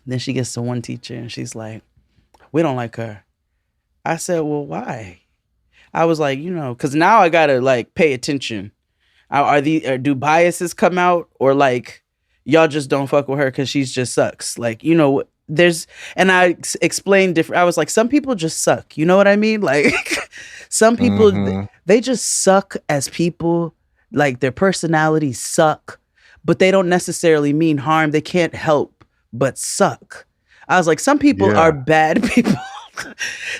Then she gets to one teacher and she's like, we don't like her. I said, well, why? I was like, because now I gotta like pay attention. Do biases come out, or like y'all just don't fuck with her because she's just sucks? Like, and I explained different. I was like, some people just suck. You know what I mean? Like, some people they just suck as people. Like, their personalities suck, but they don't necessarily mean harm. They can't help but suck. I was like, some people are bad people.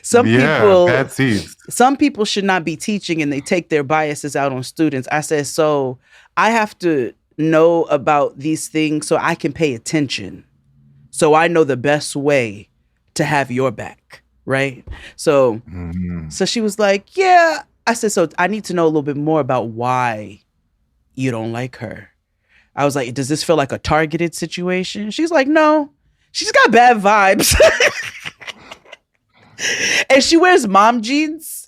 Some people, bad seeds. Some people should not be teaching and they take their biases out on students. I said, so I have to know about these things so I can pay attention. So I know the best way to have your back, right? So, so she was like, yeah. I said, so I need to know a little bit more about why you don't like her. I was like, does this feel like a targeted situation? She's like, no. She's got bad vibes. And she wears mom jeans.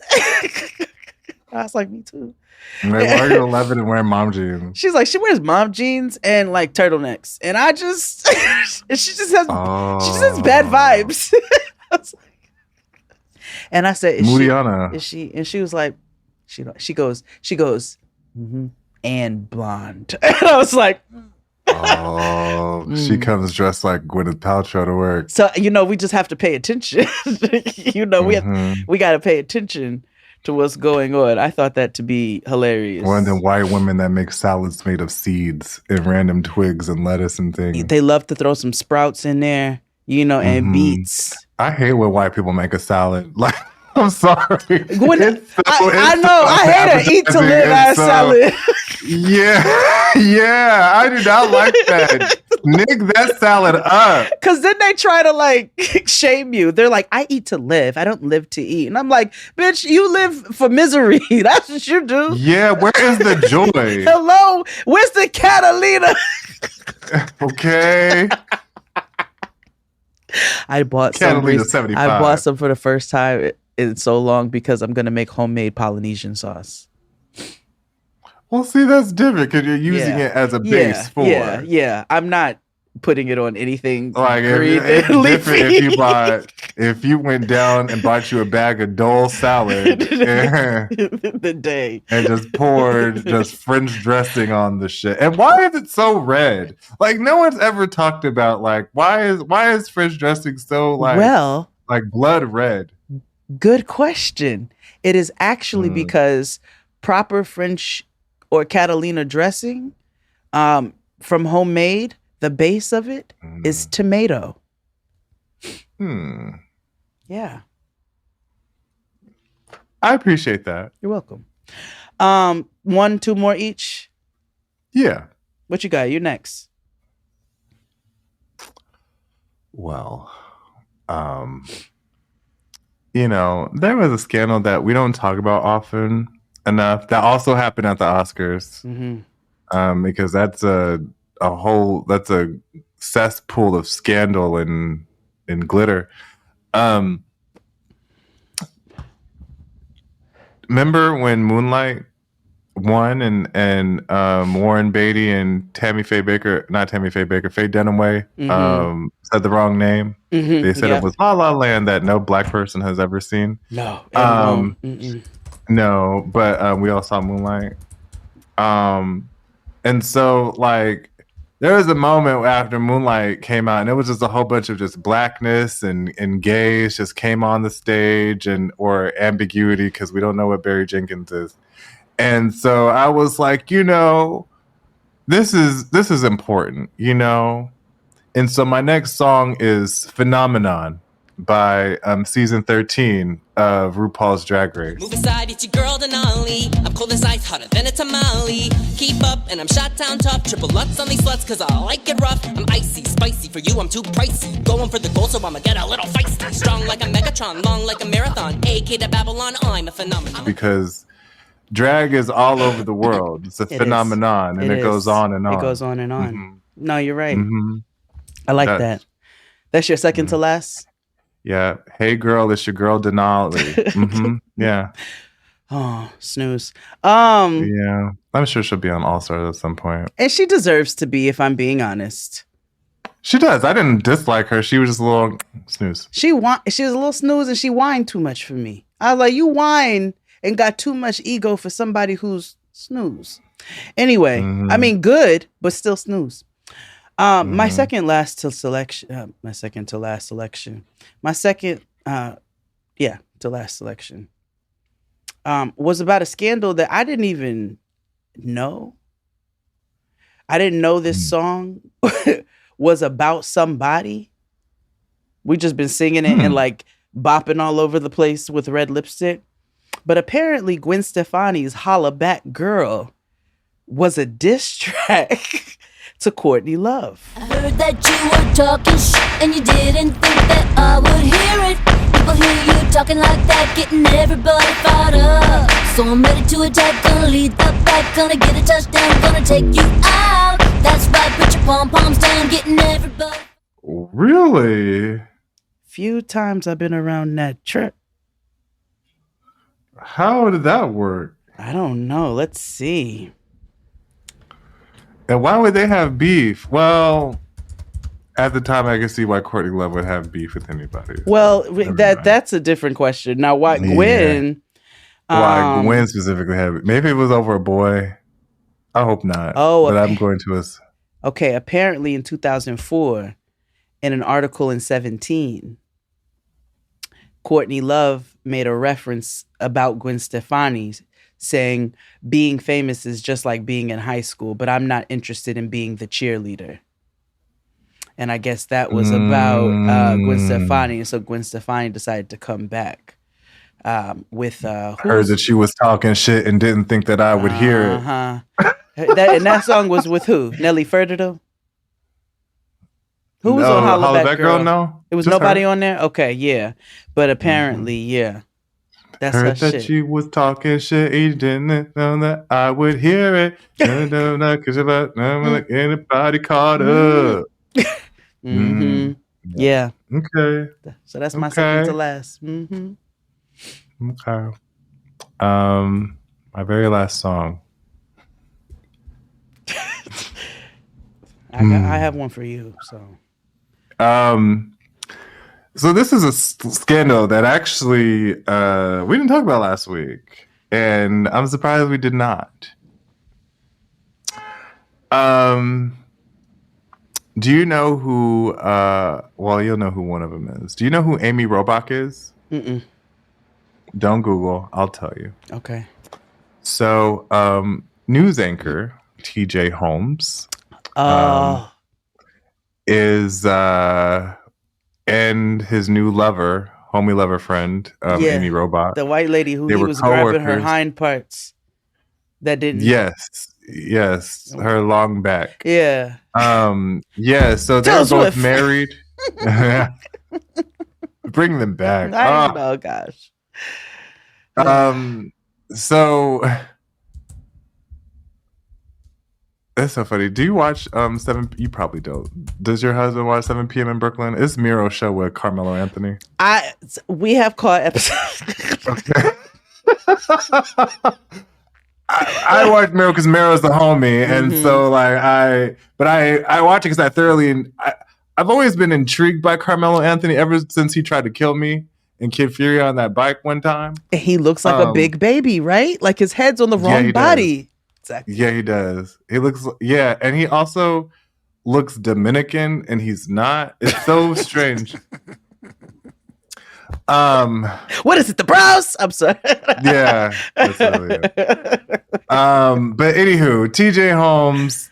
I was like, me too. Like, why are you 11 and wearing mom jeans? She's like, she wears mom jeans and like turtlenecks. And I just, and she just has bad vibes. I was like, and I said, is she? And she was like, she goes, mm-hmm, and blonde. And I was like, she comes dressed like Gwyneth Paltrow to work. So, we just have to pay attention. We got to pay attention to what's going on. I thought that to be hilarious. One of the white women that make salads made of seeds and random twigs and lettuce and things. They love to throw some sprouts in there, and beets. I hate when white people make a salad. Like, I'm sorry. I know. I hate an eat to live ass salad. Yeah. I do not like that. Nick that salad up. Because then they try to like shame you. They're like, I eat to live. I don't live to eat. And I'm like, bitch, you live for misery. That's what you do. Yeah, where is the joy? Hello, where's the Catalina? Okay. I bought Catalina 75. I bought some for the first time in so long because I'm gonna make homemade Polynesian sauce. Well, see, that's different because you're using it as a base for. Yeah. I'm not putting it on anything. Like it's different if you went down and bought you a bag of Dole salad the day and just poured just French dressing on the shit. And why is it so red? Like no one's ever talked about like why is French dressing so like blood red? Good question. It is actually because proper French or Catalina dressing from homemade, the base of it is tomato. Yeah. I appreciate that. You're welcome. 1, 2 more each? Yeah. What you got? You next. Well, there was a scandal that we don't talk about often enough that also happened at the Oscars. Because that's a cesspool of scandal and glitter. Remember when Moonlight won and Warren Beatty and Faye Dunaway said the wrong name? They said it was La La Land that no black person has ever seen. No. No, but we all saw Moonlight. And so like there was a moment after Moonlight came out and it was just a whole bunch of just blackness and gays just came on the stage or ambiguity because we don't know what Barry Jenkins is. And so I was like, this is important, And so my next song is Phenomenon by season 13 of RuPaul's Drag Race. Move aside, it's your girl Denali. I'm cold as ice, hotter than a tamale. Keep up, and I'm shot down tough. Triple Lutz on these sluts, cause I like it rough. I'm icy, spicy, for you I'm too pricey. Going for the gold, so I'ma get a little feisty. Strong like a Megatron, long like a marathon. AK to Babylon, I'm a phenomenon. Because drag is all over the world. It's a phenomenon, and it goes on and on. It goes on and on. No, you're right. I like that. That's your second to last? Yeah. Hey, girl, it's your girl Denali. Yeah. Oh, snooze. Yeah. I'm sure she'll be on All Stars at some point. And she deserves to be, if I'm being honest. She does. I didn't dislike her. She was just a little snooze. She was a little snooze and she whined too much for me. I was like, you whine and got too much ego for somebody who's snooze. Anyway, I mean, good, but still snooze. My second to last selection was about a scandal that I didn't even know. I didn't know this song was about somebody. We just been singing it and like bopping all over the place with red lipstick. But apparently Gwen Stefani's Holla Back Girl was a diss track to Courtney Love. I heard that you were talking shit and you didn't think that I would hear it. People hear you talking like that, getting everybody fired up. So I'm ready to attack, gonna lead the back, gonna get a touchdown, gonna take you out. That's right, put your pom-poms down, getting everybody. Really? Few times I've been around that trip. How did that work? I don't know. Let's see. And why would they have beef? Well, at the time, I can see why Courtney Love would have beef with anybody. Well, that's a different question. Now, why Gwen? Why Gwen specifically had it? Maybe it was over a boy. I hope not. But I'm going to us. Okay, apparently in 2004, in an article in 17, Courtney Love made a reference about Gwen Stefani, saying being famous is just like being in high school, but I'm not interested in being the cheerleader. And I guess that was about Gwen Stefani. And so Gwen Stefani decided to come back with... heard that she was talking shit and didn't think that I would hear it. And that song was with who? Nelly Furtado? Who was on Hollaback Girl? No. It was Just nobody her. On there? Okay, yeah. But apparently, yeah. That's heard her that shit. she was talking shit. He didn't know that I would hear it. Because about anybody caught up. Yeah. Okay. So that's my second to last. Okay. My very last song. I have one for you. So this is a scandal that actually we didn't talk about last week, and I'm surprised we did not. Do you know who? Well, you'll know who one of them is. Do you know who Amy Robach is? Mm-mm. Don't Google. I'll tell you. Okay. So, news anchor TJ Holmes is and his new lover, homie lover friend, Amy Robach. The white lady who he was grabbing her hind parts. That didn't. Yes, her long back. Yeah. Yeah. So they're both married. Bring them back. I know, gosh. So that's so funny. Do you watch 7? You probably don't. Does your husband watch 7 p.m. in Brooklyn? It's Miro's show with Carmelo Anthony. We have caught episodes. Okay. I watch Miro because Miro's the homie, and so like I watch it because I thoroughly. I've always been intrigued by Carmelo Anthony ever since he tried to kill me in Kid Fury on that bike one time. He looks like a big baby, right? Like his head's on the wrong body. Does. Exactly. Yeah, he does. He looks, and he also looks Dominican, and he's not. It's so strange. What is it? The brows? I'm sorry. Yeah, that's really it. But anywho, TJ Holmes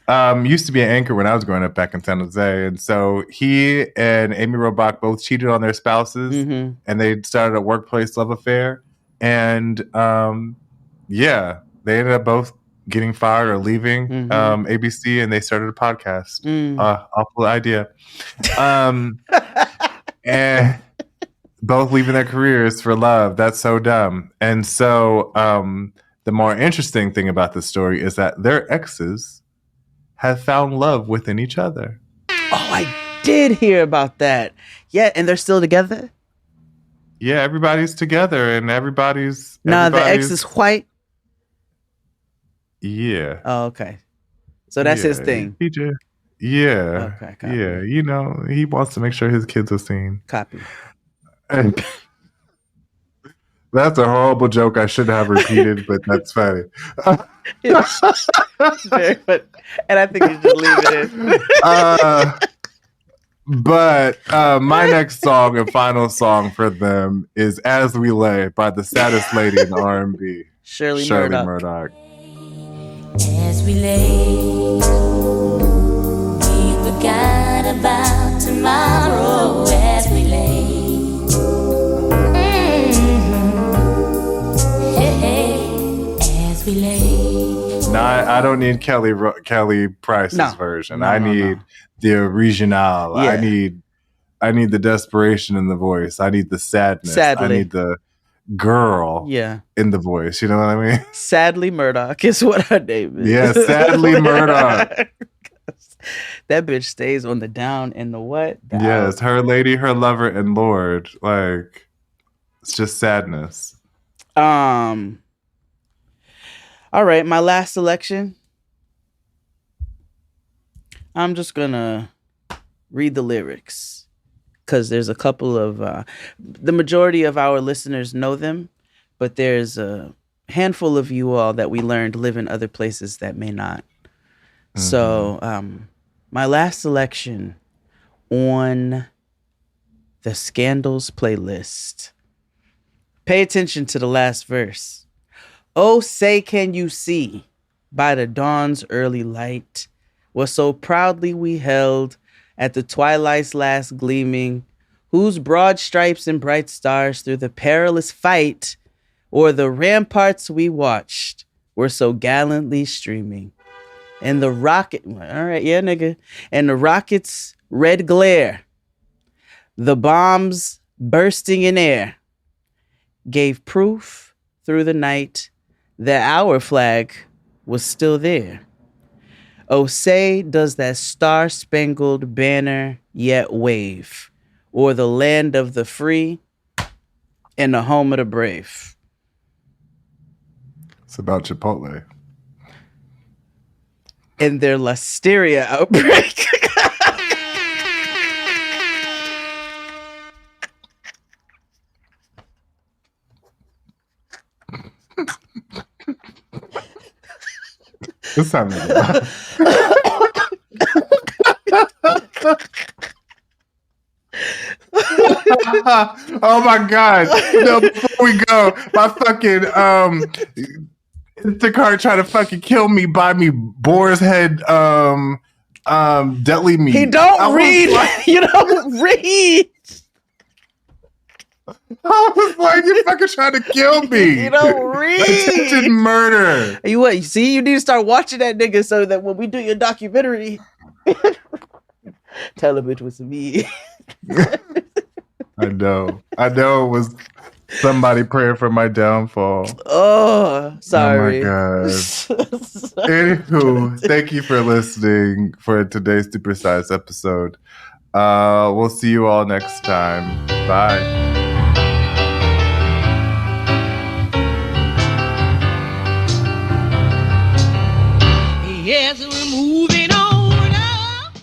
used to be an anchor when I was growing up back in San Jose, and so he and Amy Robach both cheated on their spouses, and they started a workplace love affair, and they ended up both getting fired or leaving ABC, and they started a podcast. Awful idea. And both leaving their careers for love. That's so dumb. And so the more interesting thing about this story is that their exes have found love within each other. Oh, I did hear about that. Yeah, and they're still together? Yeah, everybody's together and everybody's... Nah, the ex is white? Yeah. Oh, okay. So that's his thing. TJ. Yeah. Okay, copy. Yeah, you know, he wants to make sure his kids are seen. Copy. And that's a horrible joke I should have repeated, but that's funny. Very funny. And I think you should leave it in. But my next song and final song for them is "As We Lay" by the saddest lady in R&B, Shirley Murdock. As we lay, we forgot about tomorrow. As we lay. No, I don't need Kelly Price's version. I need the original. Yeah. I need the desperation in the voice. I need the sadness. Sadly. I need the girl in the voice. You know what I mean? Sadly Murdock is what her name is. Yeah, Sadly Murdock. That bitch stays on the down and the what? The Yes, her lady, her lover, and Lord. Like, it's just sadness. All right, my last selection. I'm just gonna read the lyrics because there's a couple of the majority of our listeners know them, but there's a handful of you all that we learned live in other places that may not. Mm-hmm. So my last selection on the Scandals playlist. Pay attention to the last verse. Oh, say can you see by the dawn's early light what so proudly we held at the twilight's last gleaming, whose broad stripes and bright stars through the perilous fight o'er the ramparts we watched were so gallantly streaming. And the rocket, all right, yeah, nigga. And the rocket's red glare, the bombs bursting in air, gave proof through the night that our flag was still there. Oh, say does that star-spangled banner yet wave o'er the land of the free and the home of the brave. It's about Chipotle. And their listeria outbreak. This sounds like a lot. Oh my God. No, before we go, my fucking Instacart trying to fucking kill me, buy me boar's head deli meat. He don't read. You don't read. I was like, you're fucking trying to kill me. You don't read. Attempted murder. You what? See, you need to start watching that nigga so that when we do your documentary, tell him it was me. I know it was somebody praying for my downfall. Oh, sorry. Oh my God. Anywho, thank you for listening for today's supersized episode. We'll see you all next time. Bye. Yes, we're moving on up.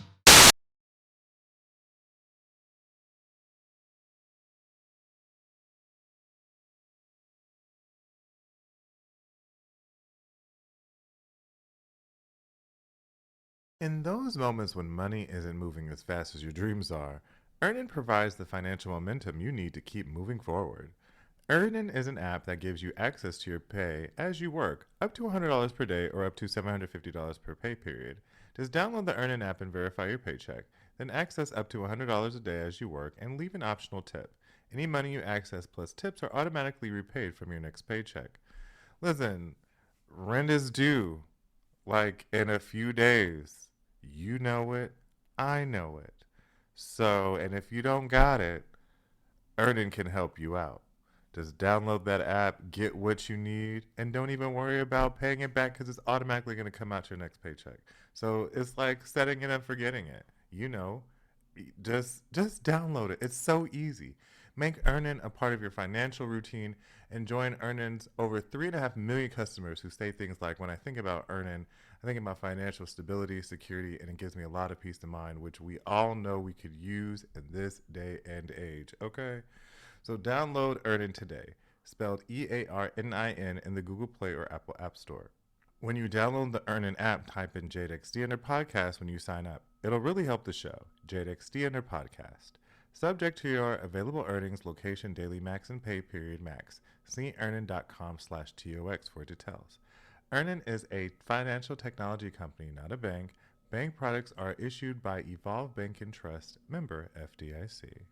In those moments when money isn't moving as fast as your dreams are, Earnin provides the financial momentum you need to keep moving forward. Earnin is an app that gives you access to your pay as you work, up to $100 per day or up to $750 per pay period. Just download the Earnin app and verify your paycheck, then access up to $100 a day as you work and leave an optional tip. Any money you access plus tips are automatically repaid from your next paycheck. Listen, rent is due, like in a few days. You know it, I know it. So, and if you don't got it, Earnin can help you out. Just download that app, get what you need, and don't even worry about paying it back because it's automatically going to come out your next paycheck. So it's like setting it and forgetting it. You know, just download it. It's so easy. Make Earnin a part of your financial routine and join Earnin's over 3.5 million customers who say things like, when I think about Earnin, I think about financial stability, security, and it gives me a lot of peace of mind, which we all know we could use in this day and age, okay? So download Earnin today, spelled EARNIN in the Google Play or Apple App Store. When you download the Earnin app, type in JadeXD under podcast when you sign up. It'll really help the show. JadeXD under podcast. Subject to your available earnings, location, daily max, and pay period max. See earnin.com/TOX for details. Earnin is a financial technology company, not a bank. Bank products are issued by Evolve Bank and Trust, member FDIC.